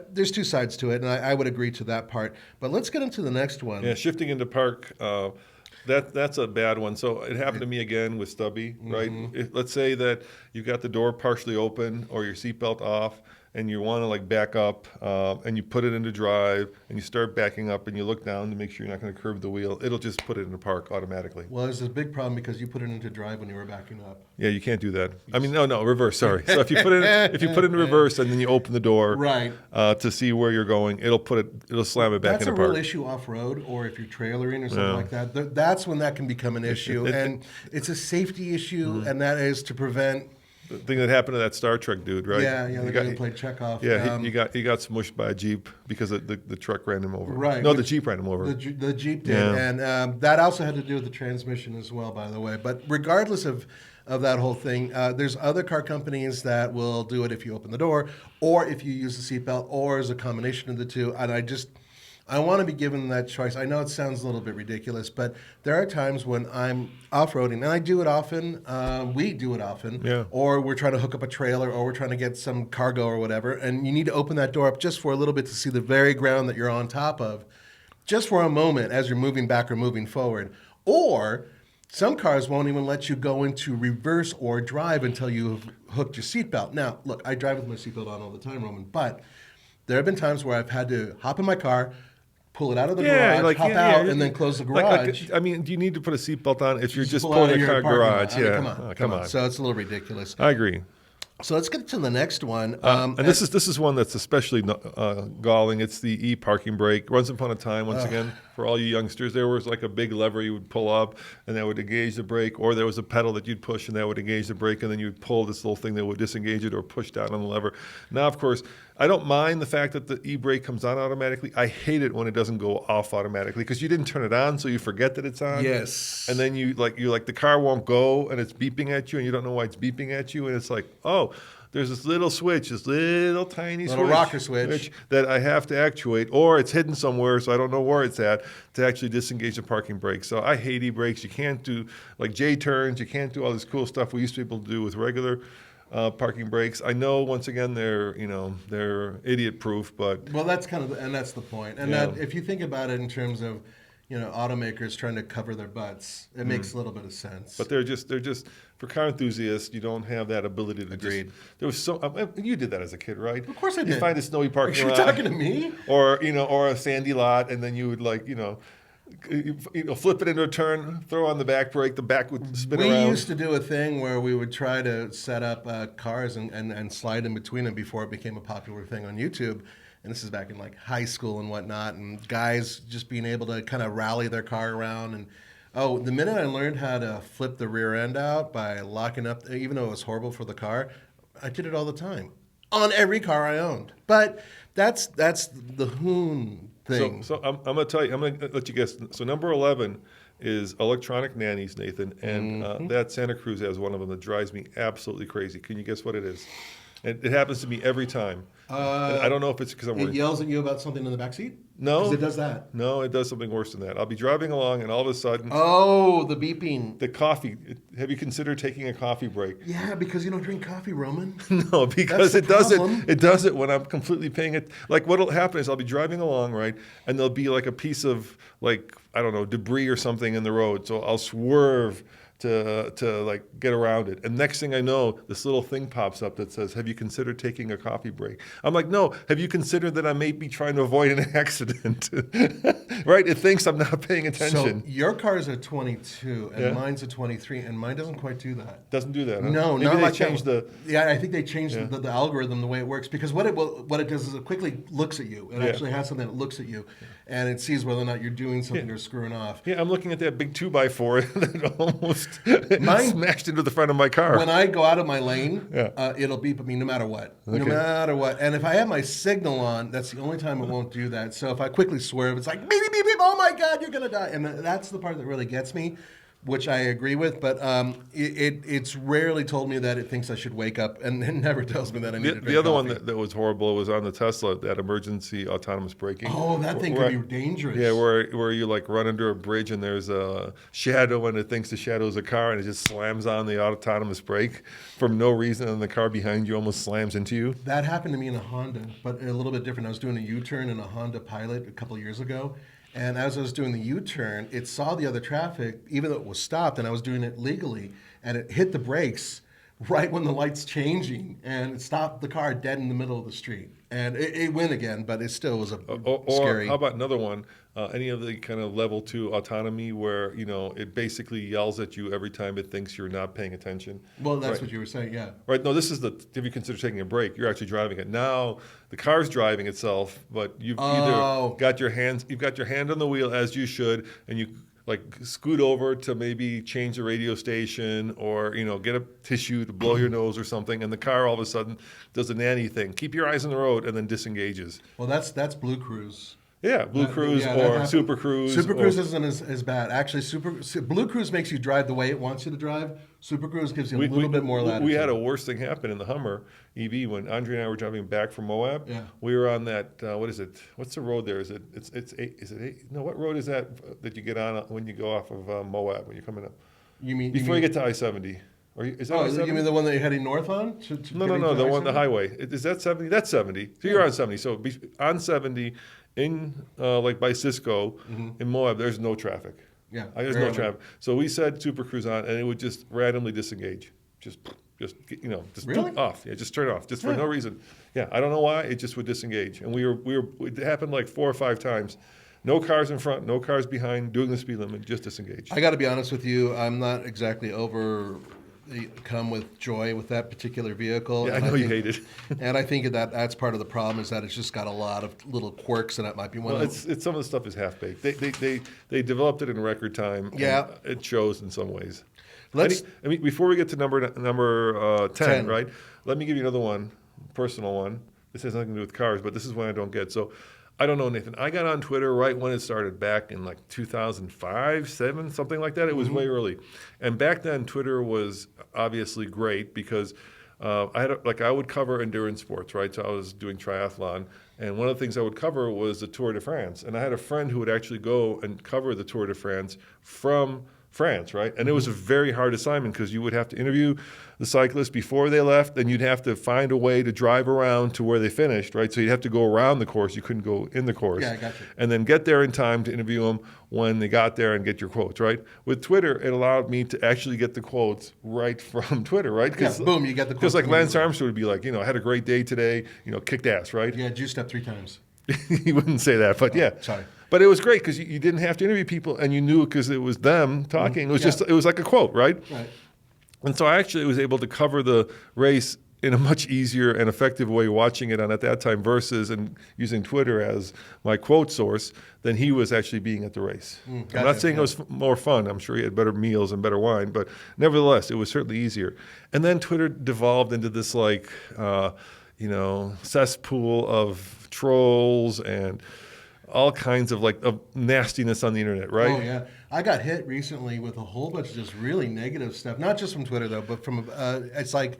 there's two sides to it, and I would agree to that part. But let's get into the next one. Yeah, shifting into park, that's a bad one. So it happened to me again with Stubby, right? Let's say that you got the door partially open or your seatbelt off, and you want to like back up, and you put it into drive, and you start backing up, and you look down to make sure you're not going to curve the wheel. It'll just put it into park automatically. Well, there's a big problem because you put it into drive when you were backing up. Yeah, you can't do that. I mean, no, reverse. Sorry. So if you put it in reverse and then you open the door, right, to see where you're going, it'll slam it back into park. That's a real issue off road, or if you're trailering or something like that. That's when that can become an issue, and it's a safety issue, and that is to prevent. The thing that happened to that Star Trek dude, right? Yeah, the guy who played Chekhov. Yeah, he got smushed by a Jeep because the truck ran him over. Right. No, the Jeep ran him over. The Jeep did, and that also had to do with the transmission as well, by the way. But regardless of that whole thing, there's other car companies that will do it if you open the door, or if you use the seatbelt, or as a combination of the two. And I want to be given that choice. I know it sounds a little bit ridiculous, but there are times when I'm off-roading, and I do it often, we do it often, or we're trying to hook up a trailer, or we're trying to get some cargo or whatever, and you need to open that door up just for a little bit to see the very ground that you're on top of, just for a moment as you're moving back or moving forward. Or some cars won't even let you go into reverse or drive until you've hooked your seatbelt. Now, look, I drive with my seatbelt on all the time, Roman, but there have been times where I've had to hop in my car, pull it out of the Yeah, garage, like, hop yeah, out, yeah. and then close the Like, garage. I mean, do you need to put a seatbelt on if you're just pull out pulling of a your car parking lot. garage? I mean, Yeah, come on, Oh, come on. So it's a little ridiculous. I agree. So let's get to the next one. And this is one that's especially galling. It's the e-parking brake. Once upon a time, once again, for all you youngsters, there was like a big lever you would pull up, and that would engage the brake, or there was a pedal that you'd push, and that would engage the brake, and then you'd pull this little thing that would disengage it or push down on the lever. Now, of course, I don't mind the fact that the e-brake comes on automatically. I hate it when it doesn't go off automatically because you didn't turn it on, so you forget that it's on. Yes. And then you're like the car won't go, and it's beeping at you, and you don't know why it's beeping at you, and it's like, oh, there's this little switch, this little tiny Little rocker switch that I have to actuate, or it's hidden somewhere, so I don't know where it's at, to actually disengage the parking brake. So I hate e-brakes. You can't do like J-turns. You can't do all this cool stuff we used to be able to do with regular parking brakes. I know, once again, they're idiot-proof, but Well, that's that's the point. And Yeah. that if you think about it in terms of, automakers trying to cover their butts, it makes a little bit of sense. But they're just for car enthusiasts. You don't have that ability to Agreed. There was you did that as a kid, right? Of course I You did. find a snowy parking You're lot, talking to me? or a sandy lot, and then you would flip it into a turn, throw on the back brake, the back would spin We around. used to do a thing where we would try to set up cars and slide in between them before it became a popular thing on YouTube. And this is back in like high school and whatnot, and guys just being able to kind of rally their car around. And the minute I learned how to flip the rear end out by locking up, even though it was horrible for the car, I did it all the time on every car I owned. But that's the hoon thing. So I'm going to tell you. I'm going to let you guess. So number 11 is electronic nannies, Nathan, and that Santa Cruz has one of them that drives me absolutely crazy. Can you guess what it is? It happens to me every time. And I don't know if it's because I'm It worried. yells at you about something in the backseat? No. 'Cause it does that. No, it does something worse than that. I'll be driving along, and all of a sudden, Oh, the beeping. the coffee. Have you considered taking a coffee break? Yeah, because you don't drink coffee, Roman. No, because That's it the does problem. it. It does it when I'm completely paying it. Like what'll happen is I'll be driving along, right, and there'll be like a piece of debris or something in the road. So I'll swerve to like get around it. And next thing I know, this little thing pops up that says, "Have you considered taking a coffee break?" I'm like, "No. Have you considered that I may be trying to avoid an accident?" Right? It thinks I'm not paying attention. So your car's a 22 and Yeah. mine's a 23, and mine doesn't quite do that. Doesn't do that. Huh? No, Maybe not they like changed that. the. Yeah, I think they changed the algorithm, the way it works, because what it does is it quickly looks at you. It Yeah. actually has something that looks at you, and it sees whether or not you're doing something or screwing off. Yeah, I'm looking at that big 2x4 that almost Mine- smashed into the front of my car. When I go out of my lane, Yeah. it'll beep at me no matter what. No Okay. matter what. And if I have my signal on, that's the only time it won't do that. So if I quickly swerve, it's like, beep, beep, beep, beep, oh my God, you're going to die. And that's the part that really gets me, which I agree with. But it's rarely told me that it thinks I should wake up, and it never tells me that I need to drink The other one coffee. that was horrible was on the Tesla, that emergency autonomous braking. Oh, that thing Where- could be dangerous. Yeah, where you like run under a bridge and there's a shadow and it thinks the shadow is a car and it just slams on the autonomous brake for no reason and the car behind you almost slams into you. That happened to me in a Honda, but a little bit different. I was doing a U-turn in a Honda Pilot a couple of years ago, and as I was doing the U-turn, it saw the other traffic, even though it was stopped, and I was doing it legally, and it hit the brakes right when the light's changing, and it stopped the car dead in the middle of the street. And it went again, but it still was Or scary. how about another one? Any of the kind of level 2 autonomy where it basically yells at you every time it thinks you're not paying attention. Well, that's Right. what you were saying, yeah. Right. No, this is if you consider taking a break, you're actually driving it. Now the car's driving itself, but you've either got your hand on the wheel as you should, and you like scoot over to maybe change the radio station or get a tissue to blow your nose or something, and the car all of a sudden does a nanny thing. Keep your eyes on the road and then disengages. Well, that's Blue Cruise. Yeah, Blue Cruise Yeah, that or happened. Super Cruise. Super Cruise isn't as bad. Actually, Blue Cruise makes you drive the way it wants you to drive. Super Cruise gives you a little bit more latitude. We had a worse thing happen in the Hummer EV when Andre and I were driving back from Moab. Yeah. We were on that. What is it? What's the road there? Is it? Is it eight? No. What road is that you get on when you go off of Moab when you're coming up? You mean Before you get to I-70. Is that Oh, I-70? you mean the one that you're heading north on? No. The highway. Is that 70? That's 70. So you're on 70. So on 70 in like by Cisco in Moab, there's no traffic. Yeah, There's no traffic. So we said Super Cruise on, and it would just randomly disengage. Just Really? off. Yeah, just turn it off, just for no reason. Yeah, I don't know why. It just would disengage, and we were. It happened like 4 or 5 times. No cars in front, no cars behind, doing the speed limit, just disengage. I got to be honest with you. I'm not exactly come with joy with that particular vehicle. Yeah, and I know you think, hate it. And I think that's part of the problem is that it's just got a lot of little quirks, and that might be one. Well, it's some of the stuff is half baked. They developed it in record time. Yeah, and it shows in some ways. I mean, before we get to number 10, right? Let me give you another one, personal one. This has nothing to do with cars, but this is one I don't get. So, I don't know, Nathan. I got on Twitter right when it started back in like 2005, 7, something like that. It was way early. And back then, Twitter was obviously great because I would cover endurance sports, right? So I was doing triathlon. And one of the things I would cover was the Tour de France. And I had a friend who would actually go and cover the Tour de France from France, right? And it was a very hard assignment because you would have to interview the cyclists before they left, and you'd have to find a way to drive around to where they finished, right? So you'd have to go around the course. You couldn't go in the course. Yeah, I got you. And then get there in time to interview them when they got there and get your quotes, right? With Twitter, it allowed me to actually get the quotes right from Twitter, right? Yeah, boom, you get the quotes. Because like Lance Armstrong would be like, I had a great day today, kicked ass, right? Yeah, juiced up 3 times. He wouldn't say that, but yeah. Sorry. But it was great because you didn't have to interview people, and you knew because it was them talking. It was it was like a quote, right? Right. And so I actually was able to cover the race in a much easier and effective way watching it on at that time versus and using Twitter as my quote source than he was actually being at the race. Gotcha, I'm not saying it was more fun. I'm sure he had better meals and better wine, but nevertheless, it was certainly easier. And then Twitter devolved into this cesspool of trolls and all kinds of of nastiness on the internet, right? Oh yeah, I got hit recently with a whole bunch of just really negative stuff. Not just from Twitter though, but from it's like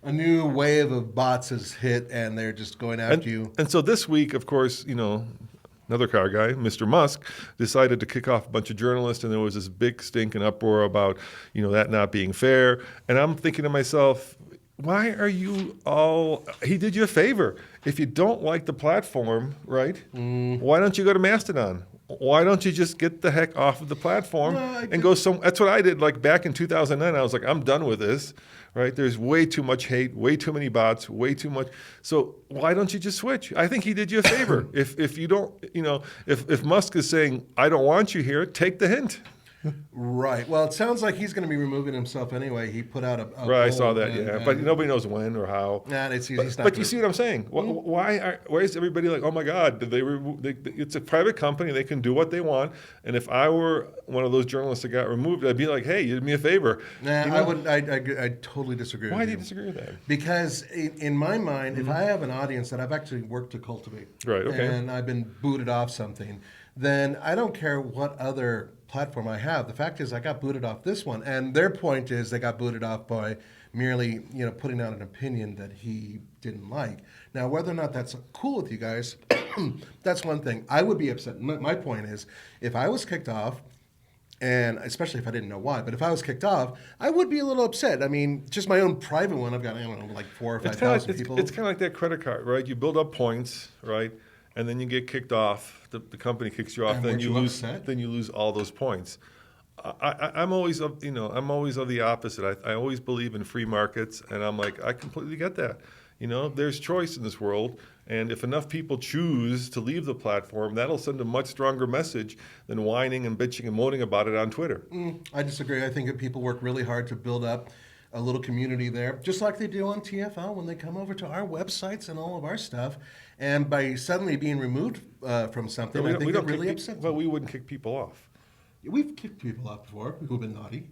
a new wave of bots has hit, and they're just going after you. And so this week, of course, another car guy, Mr. Musk, decided to kick off a bunch of journalists, and there was this big stink and uproar about that not being fair. And I'm thinking to myself, why are you all? He did you a favor. If you don't like the platform, right? Why don't you go to Mastodon? Why don't you just get the heck off of the platform and go some? That's what I did. Like back in 2009, I was like, I'm done with this, right? There's way too much hate, way too many bots, way too much. So why don't you just switch? I think he did you a favor. If you don't, if Musk is saying I don't want you here, take the hint. Right. Well, it sounds like he's going to be removing himself anyway. He put out a right. I saw that. But nobody knows when or how. Nah, he's not. But you see what I'm saying? Why is everybody like, oh my God? Did they remove? It's a private company. They can do what they want. And if I were one of those journalists that got removed, I'd be like, hey, you did me a favor. Nah, I wouldn't. I totally disagree. Why with do you disagree with that? Because in my mind, if I have an audience that I've actually worked to cultivate, right? Okay. And I've been booted off something, then I don't care what other platform I have. The fact is I got booted off this one, and their point is they got booted off by merely putting out an opinion that he didn't like. Now whether or not that's cool with you guys, that's one thing. I would be upset. My point is if I was kicked off, and especially if I didn't know why, but if I was kicked off, I would be a little upset. I mean, just my own private one, I've got, like 4,000 or 5,000 people. It's kind of like that credit card, right? You build up points, right? And then you get kicked off. The company kicks you off. And then you lose. Upset? Then you lose all those points. I'm always of the opposite. I always believe in free markets, and I'm like, I completely get that. There's choice in this world, and if enough people choose to leave the platform, that'll send a much stronger message than whining and bitching and moaning about it on Twitter. I disagree. I think that people work really hard to build up a little community there, just like they do on TFL when they come over to our websites and all of our stuff. And by suddenly being removed from something, I think they're really upset. Well, we wouldn't kick people off. We've kicked people off before who've been naughty.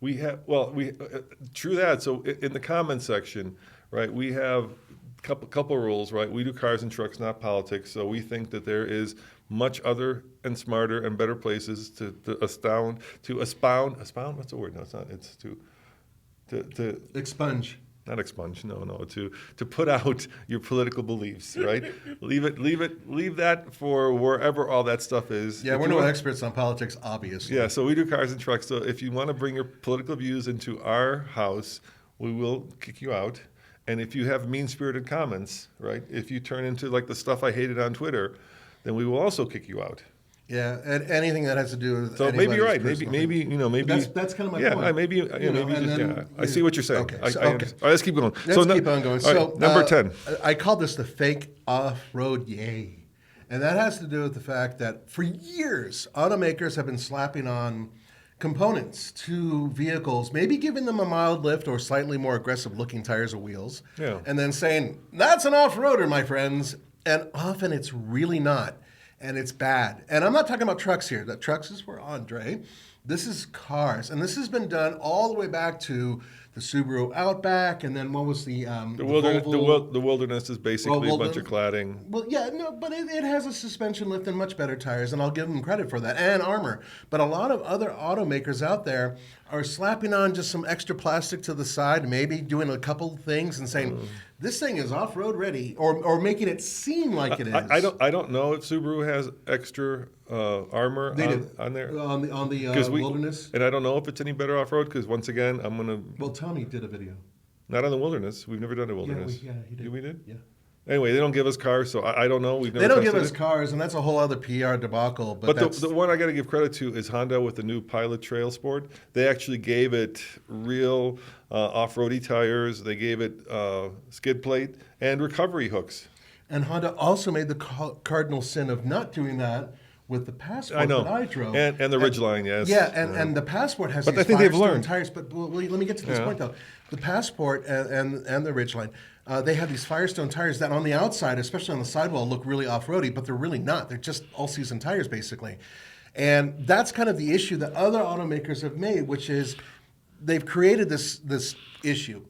We have, true that. So in the comments section, right, we have a couple rules, right? We do cars and trucks, not politics. So we think that there is much other and smarter and better places to expound. What's the word? No, it's not. It's to expunge. Not expunge. No. To put out your political beliefs, right? Leave that for wherever all that stuff is. Yeah, we're no experts on politics, obviously. Yeah, so we do cars and trucks. So if you want to bring your political views into our house, we will kick you out. And if you have mean-spirited comments, right? If you turn into like the stuff I hated on Twitter, then we will also kick you out. Yeah, and anything that has to do with so maybe you're right. Maybe that's kind of my point. I see what you're saying. Okay, all right, let's keep going. Let's keep on going. So number 10. I call this the fake off-road yay. And that has to do with the fact that for years, automakers have been slapping on components to vehicles, maybe giving them a mild lift or slightly more aggressive looking tires or wheels, and then saying, that's an off-roader, my friends. And often it's really not, and it's bad. And I'm not talking about trucks here. That trucks is for Andre. This is cars, and this has been done all the way back to the Subaru Outback, and then what was the Volvo? The Wilderness is basically a bunch of cladding. Well, yeah, no, but it has a suspension lift and much better tires, and I'll give them credit for that, and armor. But a lot of other automakers out there are slapping on just some extra plastic to the side, maybe doing a couple things and saying, this thing is off-road ready, or making it seem like it is. I don't know if Subaru has extra armor on there. On the Wilderness? And I don't know if it's any better off-road, because once again, I'm going to... Well, Tony did a video. Not on the Wilderness. We've never done a Wilderness. Yeah, he did. We did? Yeah. Anyway, they don't give us cars, so I don't know. They don't give us cars, and that's a whole other PR debacle. But the one I got to give credit to is Honda with the new Pilot Trail Sport. They actually gave it real off-roady tires. They gave it skid plate and recovery hooks. And Honda also made the cardinal sin of not doing that with the Passport that I drove. And the Ridgeline, yes. Yeah, and the Passport has these I think they've learned. tires. But let me get to this point, though. The Passport and the Ridgeline, they have these Firestone tires that on the outside, especially on the sidewall, look really off-roady, but they're really not. They're just all-season tires, basically. And that's kind of the issue that other automakers have made, which is they've created this issue.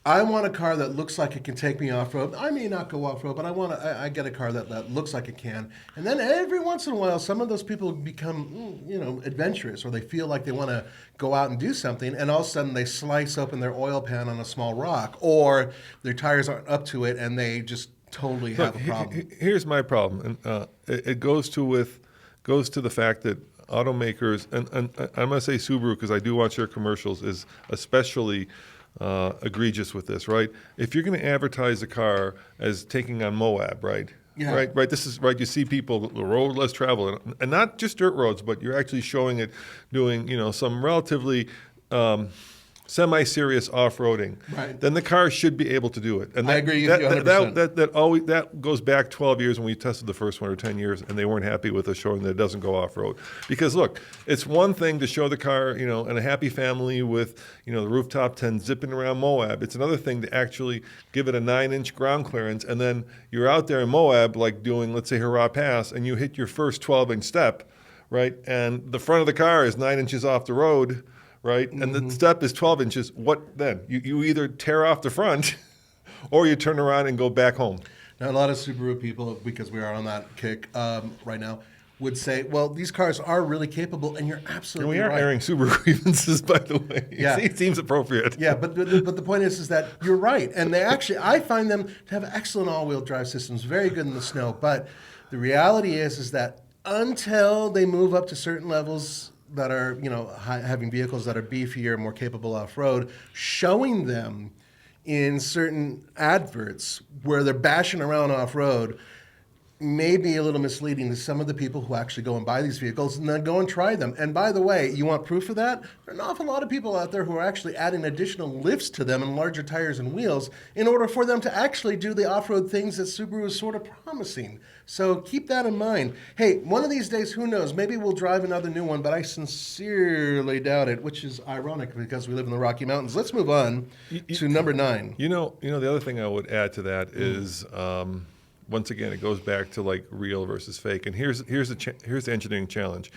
I want a car that looks like it can take me off-road. I may not go off-road, but I get a car that looks like it can. And then every once in a while, some of those people become, adventurous, or they feel like they want to go out and do something, and all of a sudden they slice open their oil pan on a small rock, or their tires aren't up to it, and they just totally have a problem. Here's my problem, and it goes to the fact that automakers, and I'm going to say Subaru because I do watch their commercials, is especially egregious with this, right? If you're going to advertise a car as taking on Moab, right? Yeah. Right. This is right. You see people the road less traveled, and not just dirt roads, but you're actually showing it doing some relatively semi-serious off-roading. Right. Then the car should be able to do it. And I agree with you 100%. That goes back 12 years when we tested the first one, or 10 years, and they weren't happy with us showing that it doesn't go off-road. Because look, it's one thing to show the car, and a happy family with, the rooftop tent zipping around Moab. It's another thing to actually give it a 9-inch ground clearance, and then you're out there in Moab, like doing, let's say, Hurrah Pass, and you hit your first 12-inch step, right? And the front of the car is 9 inches off the road, right? And the step is 12 inches. What then? You either tear off the front or you turn around and go back home. Now, a lot of Subaru people, because we are on that kick right now, would say, well, these cars are really capable, and you're absolutely right. And we are airing Subaru grievances, by the way. Yeah. It seems appropriate. Yeah, but the point is that you're right. And I find them to have excellent all-wheel drive systems, very good in the snow. But the reality is that until they move up to certain levels that are, having vehicles that are beefier, more capable off-road, showing them in certain adverts where they're bashing around off-road may be a little misleading to some of the people who actually go and buy these vehicles and then go and try them. And by the way, you want proof of that? There are an awful lot of people out there who are actually adding additional lifts to them and larger tires and wheels in order for them to actually do the off-road things that Subaru is sort of promising. So keep that in mind. Hey, one of these days, who knows? Maybe we'll drive another new one, but I sincerely doubt it, which is ironic because we live in the Rocky Mountains. Let's move on to number 9. The other thing I would add to that is, once again, it goes back to like real versus fake. And here's the engineering challenge.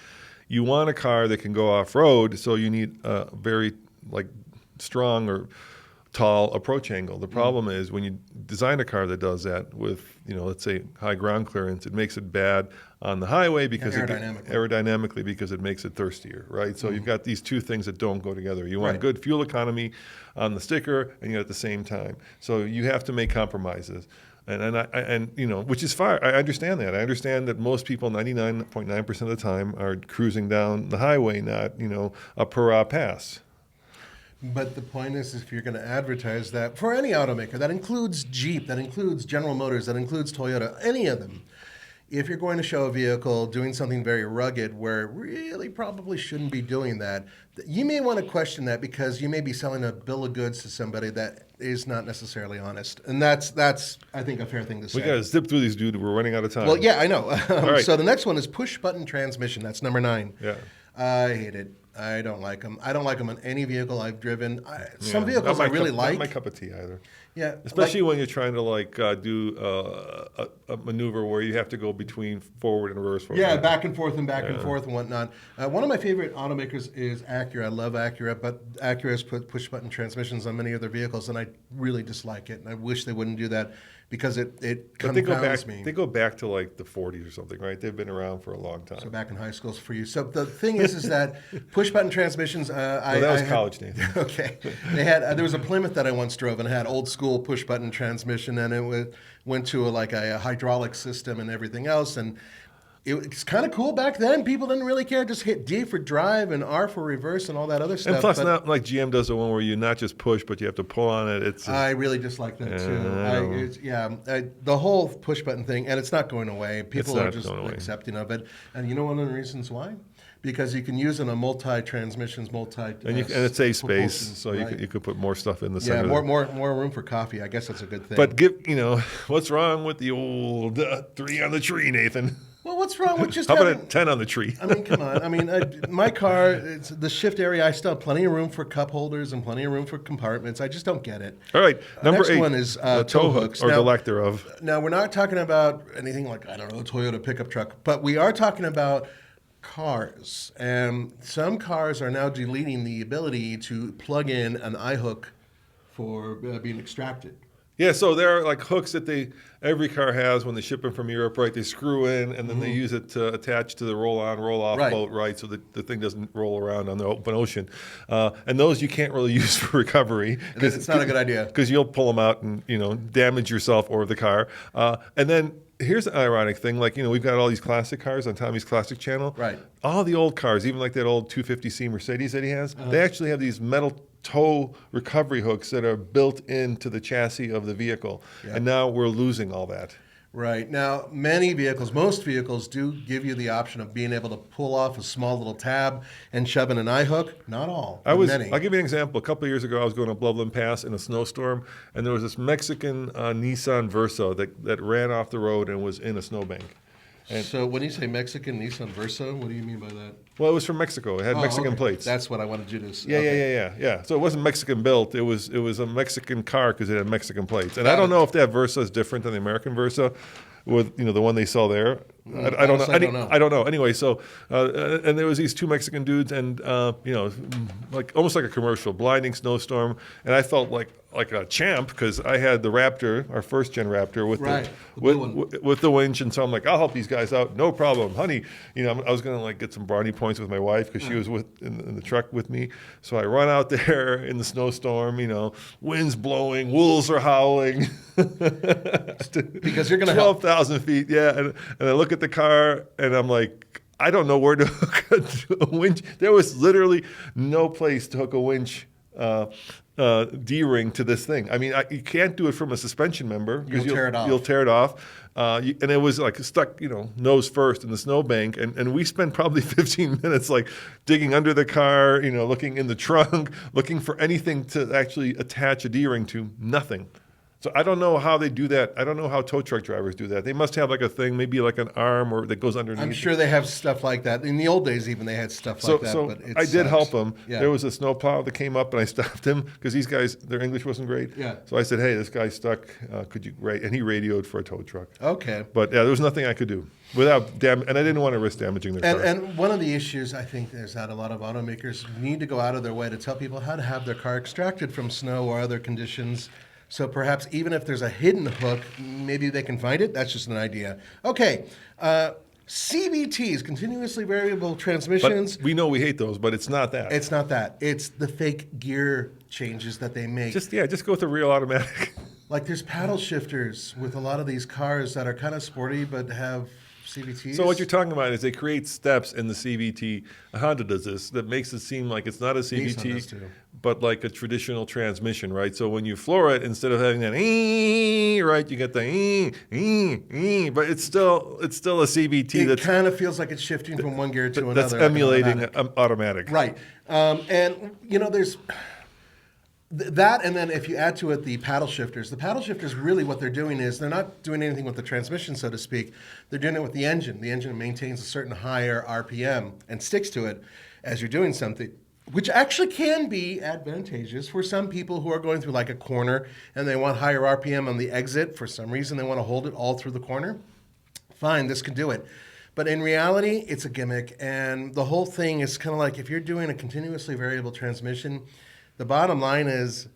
You want a car that can go off-road, so you need a very strong or tall approach angle. The problem is when you design a car that does that with, let's say high ground clearance, it makes it bad on the highway because aerodynamically because it makes it thirstier, right? So you've got these two things that don't go together. You want good fuel economy on the sticker, and yet at the same time. So you have to make compromises. And which is fine. I understand that. I understand that most people, 99.9% of the time, are cruising down the highway, not a per pass. But the point is, if you're going to advertise that for any automaker, that includes Jeep, that includes General Motors, that includes Toyota, any of them, if you're going to show a vehicle doing something very rugged where it really probably shouldn't be doing that, you may want to question that because you may be selling a bill of goods to somebody that is not necessarily honest. And that's I think, a fair thing to say. We got to zip through these, dude. We're running out of time. Well, yeah, I know. Right. So the next one is push-button transmission. That's number 9. Yeah. I hate it. I don't like them. I don't like them on any vehicle I've driven. Some vehicles I really like. Not my cup of tea either. Yeah, Especially when you're trying to do a maneuver where you have to go between forward and reverse. Yeah, back and forth and whatnot. One of my favorite automakers is Acura. I love Acura, but Acura has put push-button transmissions on many of their vehicles, and I really dislike it. And I wish they wouldn't do that because it confounds me. They go back to like the 40s or something, right? They've been around for a long time. So back in high school for you. So the thing is that push-button transmissions. That was college, Nathan. Okay, they had there was a Plymouth that I once drove and it had old school push-button transmission, and it went to a hydraulic system and everything else, and it was kind of cool back then. People didn't really care; just hit D for drive and R for reverse and all that other stuff. And plus, not like GM does the one where you not just push, but you have to pull on it. I really dislike that too. The whole push-button thing, and it's not going away. People are just accepting of it, and you know one of the reasons why? Because you can use it on multi-transmissions, and it saves space, so right. you could put more stuff in the center. Yeah, more room for coffee. I guess that's a good thing. But what's wrong with the old 3 on the tree, Nathan? Well, what's wrong with just How about a 10 on the tree? I mean, come on. I mean, my car, it's the shift area, I still have plenty of room for cup holders and plenty of room for compartments. I just don't get it. All right, number next 8. One is tow hooks. Or the lack thereof. Now, we're not talking about anything like, I don't know, a Toyota pickup truck, but we are talking about cars. And some cars are now deleting the ability to plug in an eye hook for being extracted. Yeah, so there are like hooks that every car has when they ship them from Europe, right? They screw in and then they use it to attach to the roll-on, roll-off boat, right? So the thing doesn't roll around on the open ocean. And those you can't really use for recovery. It's not a good idea. Because you'll pull them out and, damage yourself or the car. And then here's the ironic thing. Like, we've got all these classic cars on Tommy's Classic channel. Right. All the old cars, even like that old 250C Mercedes that he has, they actually have these metal tow recovery hooks that are built into the chassis of the vehicle. Yep. And now we're losing all that. Right. Now, most vehicles do give you the option of being able to pull off a small little tab and shove in an eye hook. Not all, many. I'll give you an example. A couple of years ago, I was going to Bloodland Pass in a snowstorm, and there was this Mexican Nissan Versa that ran off the road and was in a snowbank. And so when you say Mexican Nissan Versa, what do you mean by that? Well, it was from Mexico. It had Mexican plates. That's what I wanted you to say. Yeah. So it wasn't Mexican built. It was a Mexican car because it had Mexican plates. And I don't know if that Versa is different than the American Versa, with the one they sell there. I don't know. I don't know. Anyway, so and there was these 2 Mexican dudes, and like almost like a commercial, blinding snowstorm, and I felt like a champ because I had the Raptor, our first gen Raptor, with the winch, and so I'm like, I'll help these guys out, no problem, honey. I was gonna get some brownie points with my wife because she was in the truck with me. So I run out there in the snowstorm, winds blowing, wolves are howling, because you're gonna 12,000 feet, yeah, and I look at the car and I'm like, I don't know where to hook a winch. There was literally no place to hook a winch D-ring to this thing. I mean, you can't do it from a suspension member because you'll tear it off. You'll tear it off. And it was like stuck, nose first in the snowbank. And we spent probably 15 minutes digging under the car, looking in the trunk, looking for anything to actually attach a D-ring to. Nothing. So I don't know how they do that. I don't know how tow truck drivers do that. They must have a thing, maybe like an arm or that goes underneath. I'm sure they have stuff like that. In the old days, even they had stuff like that. So but I did help them. Yeah. There was a snowplow that came up, and I stopped him because these guys, their English wasn't great. Yeah. So I said, "Hey, this guy's stuck. Could you?" Right, and he radioed for a tow truck. Okay. But yeah, there was nothing I could do without and I didn't want to risk damaging their car. And one of the issues I think is that a lot of automakers need to go out of their way to tell people how to have their car extracted from snow or other conditions. So perhaps even if there's a hidden hook, maybe they can find it. That's just an idea. Okay. CVTs, continuously variable transmissions. But we know we hate those, but it's not that. It's not that. It's the fake gear changes that they make. Just go with a real automatic. Like there's paddle shifters with a lot of these cars that are kind of sporty but have CVTs. So what you're talking about is they create steps in the CVT. Honda does this that makes it seem like it's not a Nissan CVT, does too. but like a traditional transmission, right? So when you floor it, instead of having that right, you get the but it's still a CVT It that's kind of feels like it's shifting from one gear to another. that's like an emulating automatic. automatic. Right. And, there's that, and then if you add to it the paddle shifters really what they're doing is they're not doing anything with the transmission, so to speak. They're doing it with the engine. The engine maintains a certain higher RPM and sticks to it as you're doing something, which actually can be advantageous for some people who are going through like a corner and they want higher RPM on the exit. For some reason, they want to hold it all through the corner. Fine, this can do it. But in reality, it's a gimmick. And the whole thing is kind of like if you're doing a continuously variable transmission, the bottom line is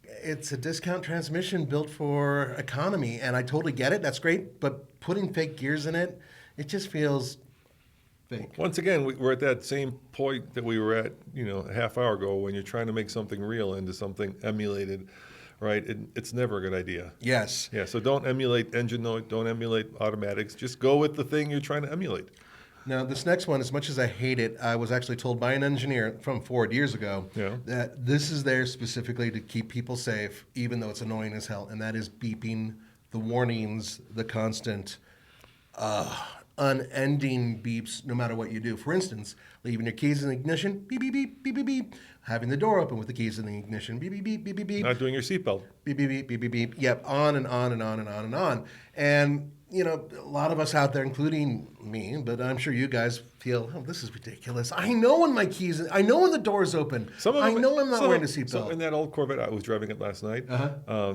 it's a discount transmission built for economy. And I totally get it. That's great. But putting fake gears in it, it just feels fake. Once again, we're at that same point that we were at, a half hour ago when you're trying to make something real into something emulated, right? It's never a good idea. Yes. Yeah, so don't emulate engine noise, don't emulate automatics. Just go with the thing you're trying to emulate. Now, this next one, as much as I hate it, I was actually told by an engineer from Ford years ago that this is there specifically to keep people safe, even though it's annoying as hell, and that is beeping, the warnings, the constant, unending beeps no matter what you do. For instance, leaving your keys in the ignition, beep, beep, beep, beep, beep, beep. Having the door open with the keys in the ignition, beep, beep, beep, beep, beep, beep. Not doing your seatbelt. Beep, beep, beep, beep, beep, beep. Yep, on and on and on and on and on. And, a lot of us out there, including me, but I'm sure you guys feel, this is ridiculous. I know when my keys, I know when the door's open. I know I'm not wearing a seatbelt. So in that old Corvette, I was driving it last night.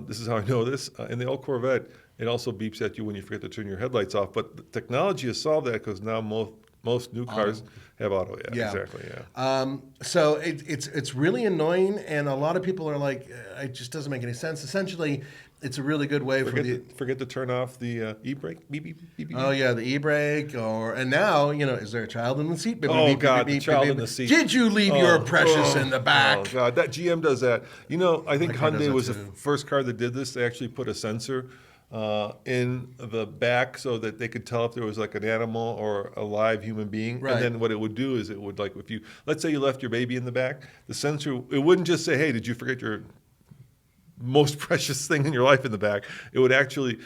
This is how I know this. In the old Corvette, it also beeps at you when you forget to turn your headlights off. But the technology has solved that because now most new cars have auto. Yeah, exactly. Yeah. So it's really annoying, and a lot of people are like, it just doesn't make any sense. Essentially, it's a really good way forget to turn off the e-brake. Beep, beep, beep, beep. Oh yeah, the e-brake, and now is there a child in the seat? Beep, Oh beep, God, beep, the beep, child beep, in the beep. seat. Did you leave your precious in the back? Oh God, that GM does that. I think My car does Hyundai that was the too. first car that did this. They actually put a sensor in the back so that they could tell if there was like an animal or a live human being. Right. And then what it would do is it would, like, if you, let's say you left your baby in the back, the sensor, it wouldn't just say, hey, did you forget your most precious thing in your life in the back? It would actually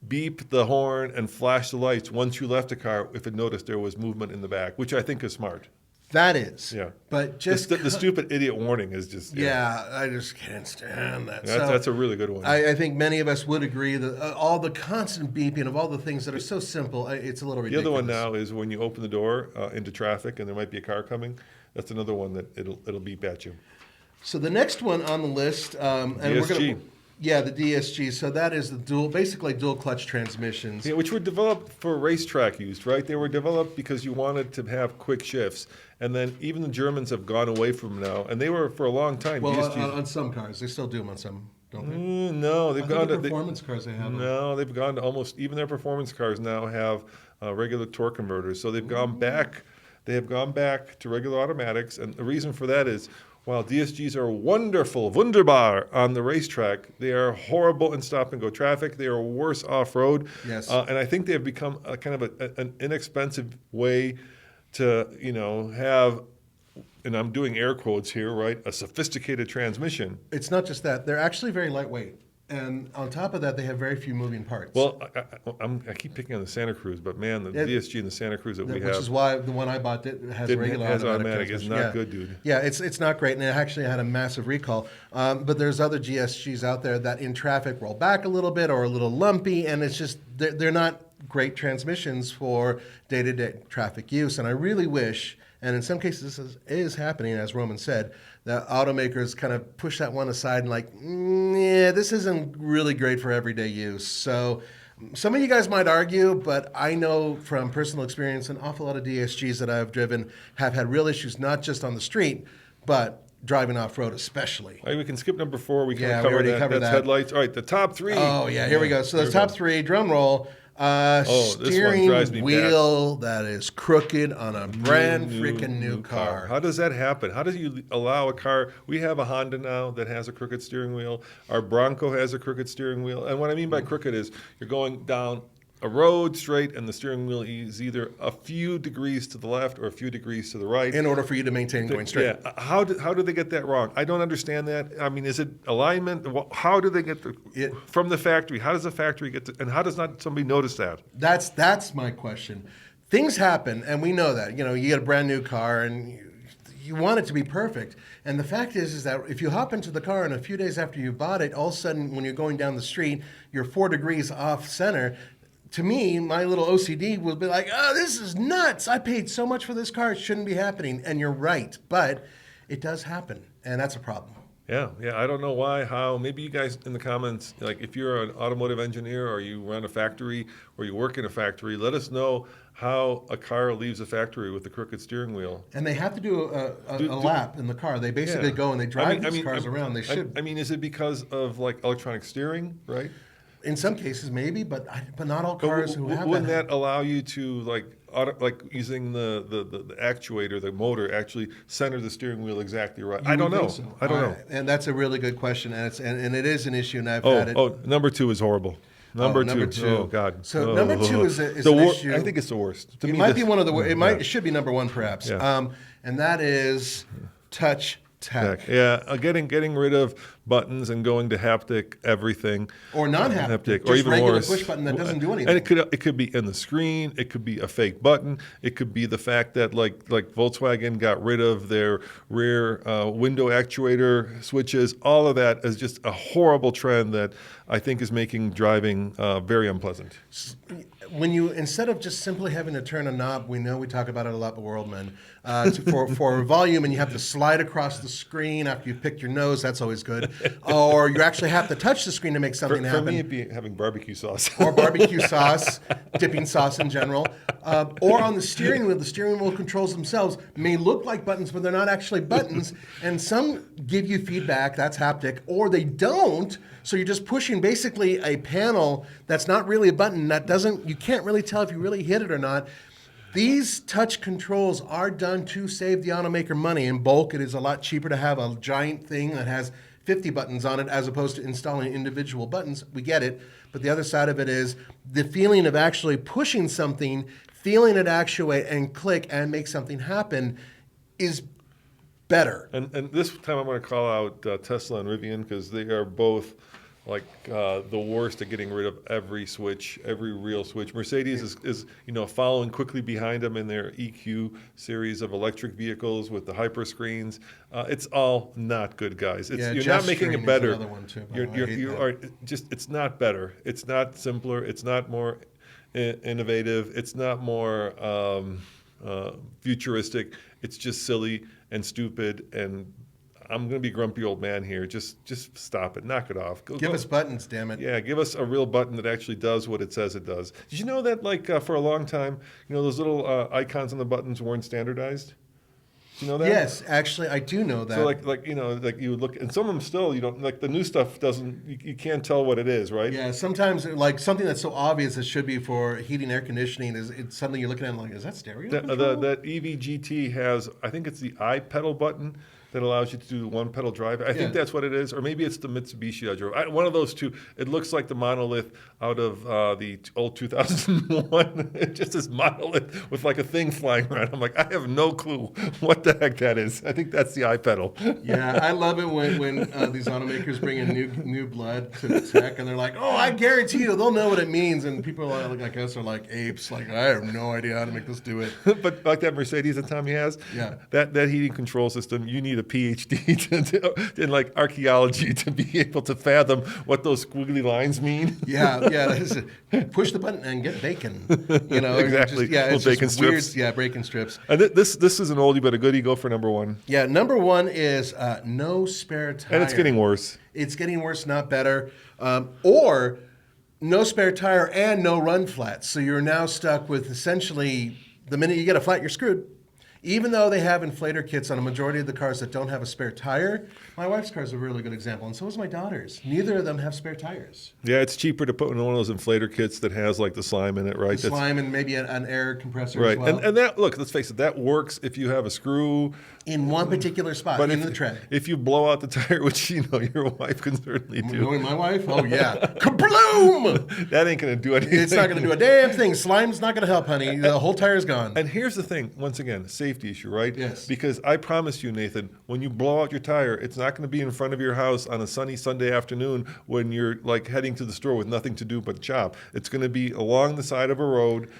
beep the horn and flash the lights once you left the car if it noticed there was movement in the back, which I think is smart. That is. Yeah. But just the stupid idiot warning is just I just can't stand that. That's a really good one. I think many of us would agree that all the constant beeping of all the things that are so simple, it's a little ridiculous. The other one now is when you open the door into traffic and there might be a car coming. That's another one that it'll beep at you. So the next one on the list, and DSG. we're gonna, the DSG. So that is the basically dual clutch transmissions. Yeah, which were developed for racetrack use, right? They were developed because you wanted to have quick shifts, and then even the Germans have gone away from them now, and they were for a long time. Well, DSGs. on some cars, they still do them on some, don't they? No, they've gone to performance cars. They have them. No, they've gone to almost even their performance cars now have regular torque converters. So they've gone back. They have gone back to regular automatics, and the reason for that is, while DSGs are wonderful, wunderbar on the racetrack, they are horrible in stop-and-go traffic. They are worse off-road. Yes. And I think they have become a kind of an inexpensive way to, have, and I'm doing air quotes here, right, a sophisticated transmission. It's not just that; they're actually very lightweight, and on top of that, they have very few moving parts. Well, I keep picking on the Santa Cruz, but man, the DSG and the Santa Cruz that we have, which is why the one I bought has regular automatic is transmission. not good, dude. Yeah, it's not great, and it actually had a massive recall. But there's other GSGs out there that in traffic roll back a little bit or a little lumpy, and it's just they're not great transmissions for day-to-day traffic use. And I really wish, and in some cases this is happening, as Roman said, that automakers kind of push that one aside and like, this isn't really great for everyday use. So some of you guys might argue, but I know from personal experience an awful lot of DSGs that I've driven have had real issues, not just on the street, but driving off-road especially. All right, we can skip number 4. We can already cover covered That's that. Headlights. All right, the top 3. Oh, yeah, here we go. So the top 3, drum roll. this one Steering drives me wheel that is crooked on a brand freaking new car. How does that happen? How do you allow a car? We have a Honda now that has a crooked steering wheel. Our Bronco has a crooked steering wheel. And what I mean by crooked is you're going down a road straight, and the steering wheel is either a few degrees to the left or a few degrees to the right. In order for you to maintain going straight. Yeah. How do they get that wrong? I don't understand that. I mean, is it alignment? How do they get from the factory? How does the factory get to, and how does not somebody notice that? That's my question. Things happen, and we know that. You get a brand new car, and you want it to be perfect. And the fact is that if you hop into the car and a few days after you bought it, all of a sudden when you're going down the street, you're 4 degrees off center. To me, my little OCD will be like, oh, this is nuts. I paid so much for this car. It shouldn't be happening. And you're right. But it does happen. And that's a problem. Yeah. I don't know why, how. Maybe you guys in the comments, like if you're an automotive engineer or you run a factory or you work in a factory, let us know how a car leaves a factory with a crooked steering wheel. And they have to do a lap in the car. They basically go and they drive these cars around. They should. I mean, is it because of like electronic steering, right? In some cases, maybe, but not all cars who have that. Wouldn't that allow you to like using the actuator, the motor, actually center the steering wheel exactly right? I don't know. So. I don't know. And that's a really good question, and it is an issue. And I've had it. Oh, number 2 is horrible. Number two. Oh God. So number 2 is an issue. I think it's the worst. It might be one of the worst. It should be number 1 perhaps. Yeah. And that is touch tech. Yeah, getting rid of buttons and going to haptic everything, or non-haptic, or even regular worse, push button that doesn't do anything. And it could be in the screen, it could be a fake button, it could be the fact that like Volkswagen got rid of their rear window actuator switches. All of that is just a horrible trend that I think is making driving very unpleasant. When you, instead of just simply having to turn a knob, we know we talk about it a lot, but worldmen, for volume, and you have to slide across the screen after you've picked your nose, that's always good. Or you actually have to touch the screen to make something happen. For me, it'd be having barbecue sauce. Or barbecue sauce, dipping sauce in general. Or on the steering wheel controls themselves may look like buttons, but they're not actually buttons. And some give you feedback, that's haptic, or they don't. So you're just pushing basically a panel that's not really a button, you can't really tell if you really hit it or not. These touch controls are done to save the automaker money. In bulk, it is a lot cheaper to have a giant thing that has 50 buttons on it as opposed to installing individual buttons. We get it. But the other side of it is the feeling of actually pushing something, feeling it actuate and click and make something happen is better. And this time I'm going to call out Tesla and Rivian because they are both like the worst at getting rid of every switch, every real switch. Mercedes is following quickly behind them in their EQ series of electric vehicles with the hyper screens. It's all not good, guys. You're not making it better. It's not better. It's not simpler. It's not more innovative. It's not more futuristic. It's just silly and stupid, and I'm going to be grumpy old man here. Just stop it. Knock it off. Give us buttons, damn it. Yeah, give us a real button that actually does what it says it does. Did you know that, for a long time, those little icons on the buttons weren't standardized? Do you know that? Yes, actually, I do know that. So, like you would look, and some of them still, the new stuff doesn't, you can't tell what it is, right? Yeah, sometimes, like, something that's so obvious it should be for heating, air conditioning, it's something you're looking at and like, is that stereo control? That EV GT has, I think it's the iPedal button that allows you to do one pedal drive. I think that's what it is, or maybe it's the Mitsubishi I drove. One of those two. It looks like the monolith out of the old 2001. It just is monolith with like a thing flying around. I'm like, I have no clue what the heck that is. I think that's the iPedal. Yeah, I love it when these automakers bring in new blood to tech, and they're like, oh, I guarantee you they'll know what it means. And people like us are like apes, like, I have no idea how to make this do it. But like that Mercedes that Tommy has, that heating control system, you need a PhD in like archaeology to be able to fathom what those squiggly lines mean. Push the button and get bacon. Exactly. It's bacon just strips. Weird, bacon strips. And this is an oldie but a goodie. Go for number 1. Yeah, number 1 is no spare tire. And it's getting worse. It's getting worse, not better. Or no spare tire and no run flats. So you're now stuck with essentially the minute you get a flat, you're screwed. Even though they have inflator kits on a majority of the cars that don't have a spare tire, my wife's car is a really good example, and so is my daughter's. Neither of them have spare tires. Yeah, it's cheaper to put in one of those inflator kits that has like the slime in it, right? The slime and maybe an air compressor right. as well. And that, look, let's face it, that works if you have a screw in one particular spot, but in the tread. If you blow out the tire, which your wife can certainly do. Knowing my wife? Oh, yeah. Kabloom! That ain't going to do anything. It's not going to do a damn thing. Slime's not going to help, honey. The whole tire's gone. And here's the thing, once again, safety issue, right? Yes. Because I promise you, Nathan, when you blow out your tire, it's not going to be in front of your house on a sunny Sunday afternoon when you're like heading to the store with nothing to do but shop. It's going to be along the side of a road.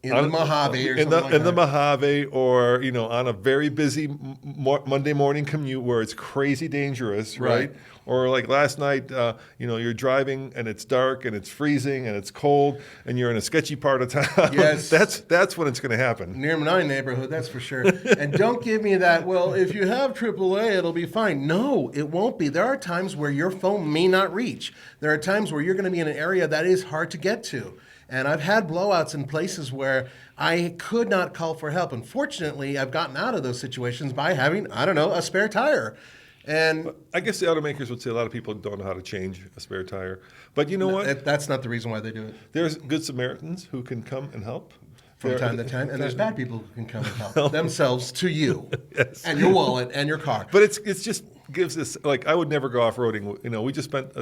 In the Mojave or in something like that. In the Mojave, or on a very busy Monday morning commute where it's crazy dangerous, right? Or like last night, you're driving and it's dark and it's freezing and it's cold and you're in a sketchy part of town. Yes. That's when it's going to happen. Near my neighborhood, that's for sure. And don't give me that, well, if you have AAA, it'll be fine. No, it won't be. There are times where your phone may not reach. There are times where you're going to be in an area that is hard to get to. And I've had blowouts in places where I could not call for help. Unfortunately, I've gotten out of those situations by having, a spare tire. And I guess the automakers would say a lot of people don't know how to change a spare tire. But you know what? That's not the reason why they do it. There's good Samaritans who can come and help. From time to time. And there's bad people who can come and help themselves to you. Yes. And your wallet and your car. But it's just gives this, like, I would never go off-roading. We just spent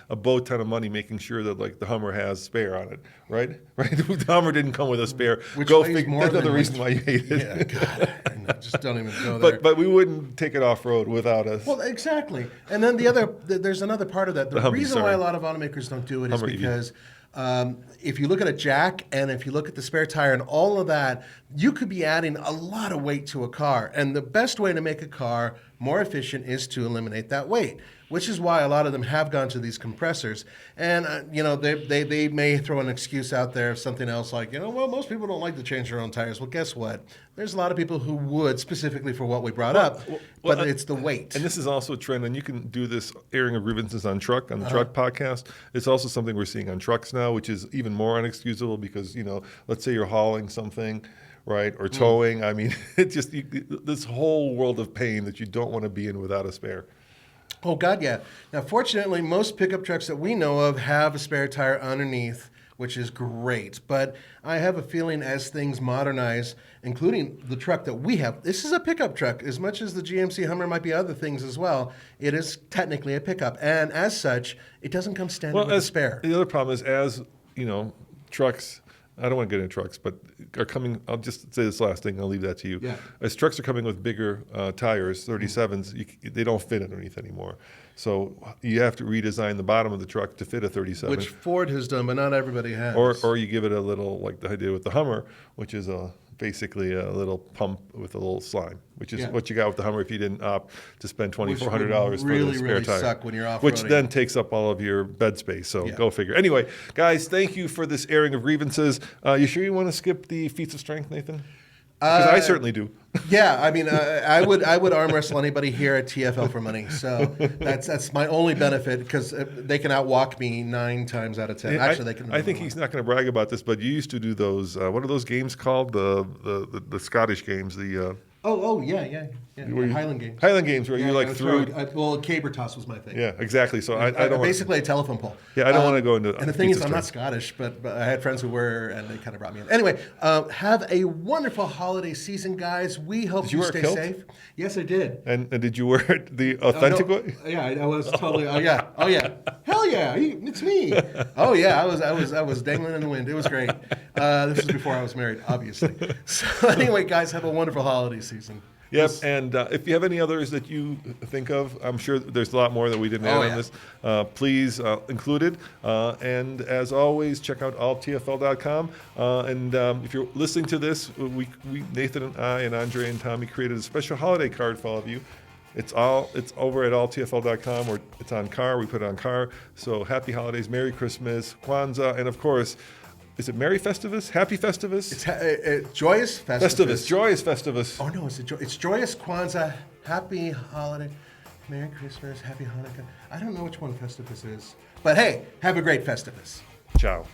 a boat ton of money making sure that, like, the Hummer has spare on it, right? The Hummer didn't come with a spare. Which Go weighs figure. more That's than another reason why you hate it. Yeah, God. Just don't even go there. But we wouldn't take it off-road without us. Well, exactly. And then there's another part of that. The reason why a lot of automakers don't do it is because if you look at a jack and if you look at the spare tire and all of that, you could be adding a lot of weight to a car. And the best way to make a car more efficient is to eliminate that weight, which is why a lot of them have gone to these compressors. And, they may throw an excuse out there of something else like, well, most people don't like to change their own tires. Well, guess what? There's a lot of people who would, specifically for what we brought up, but it's the weight. And this is also a trend, and you can do this airing of grievances on the Truck podcast. It's also something we're seeing on trucks now, which is even more unexcusable because, let's say you're hauling something, right, or towing. I mean, it's just this whole world of pain that you don't want to be in without a spare. Oh, God, yeah. Now, fortunately, most pickup trucks that we know of have a spare tire underneath, which is great. But I have a feeling as things modernize, including the truck that we have, this is a pickup truck. As much as the GMC Hummer might be other things as well, it is technically a pickup. And as such, it doesn't come standard with a spare. The other problem is, as, trucks... I don't want to get into trucks, but are coming. I'll just say this last thing. I'll leave that to you. Yeah. As trucks are coming with bigger tires, 37s, they don't fit underneath anymore. So you have to redesign the bottom of the truck to fit a 37. Which Ford has done, but not everybody has. Or you give it a little, like I did with the Hummer, which is basically a little pump with a little slime, which is what you got with the Hummer if you didn't opt to spend $2,400 for the spare really tire. Suck when you're off-roading. Which then takes up all of your bed space, so go figure. Anyway, guys, thank you for this airing of grievances. You sure you want to skip the feats of strength, Nathan? Because I certainly do. Yeah, I mean, I would arm wrestle anybody here at TFL for money. So that's my only benefit because they can outwalk me 9 times out of 10. Actually, they can. I think he's not going to brag about this, but you used to do those. What are those games called? The Scottish games. The yeah. Highland Games. Highland Games where you like threw. Caber toss was my thing. Yeah, exactly. So I don't basically a telephone pole. Yeah, I don't want to go into. And the thing is, I'm not Scottish, but I had friends who were, and they kind of brought me in. Anyway, have a wonderful holiday season, guys. We hope you stay safe. Yes, I did. And did you wear it the authentic way? Yeah, I was totally. Oh yeah. Hell yeah, it's me. Oh yeah, I was dangling in the wind. It was great. This was before I was married, obviously. So anyway, guys, have a wonderful holiday season. Yep, and if you have any others that you think of, I'm sure there's a lot more that we didn't add on this. Please include it. And as always, check out alltfl.com. And if you're listening to this, we Nathan and I and Andre and Tommy created a special holiday card for all of you. It's over at alltfl.com, or it's on car. We put it on car. So happy holidays, Merry Christmas, Kwanzaa, and of course, is it Merry Festivus? Happy Festivus? It's Joyous Festivus. Joyous Festivus. Oh, no, it's Joyous Kwanzaa, Happy Holiday, Merry Christmas, Happy Hanukkah. I don't know which one Festivus is. But hey, have a great Festivus. Ciao.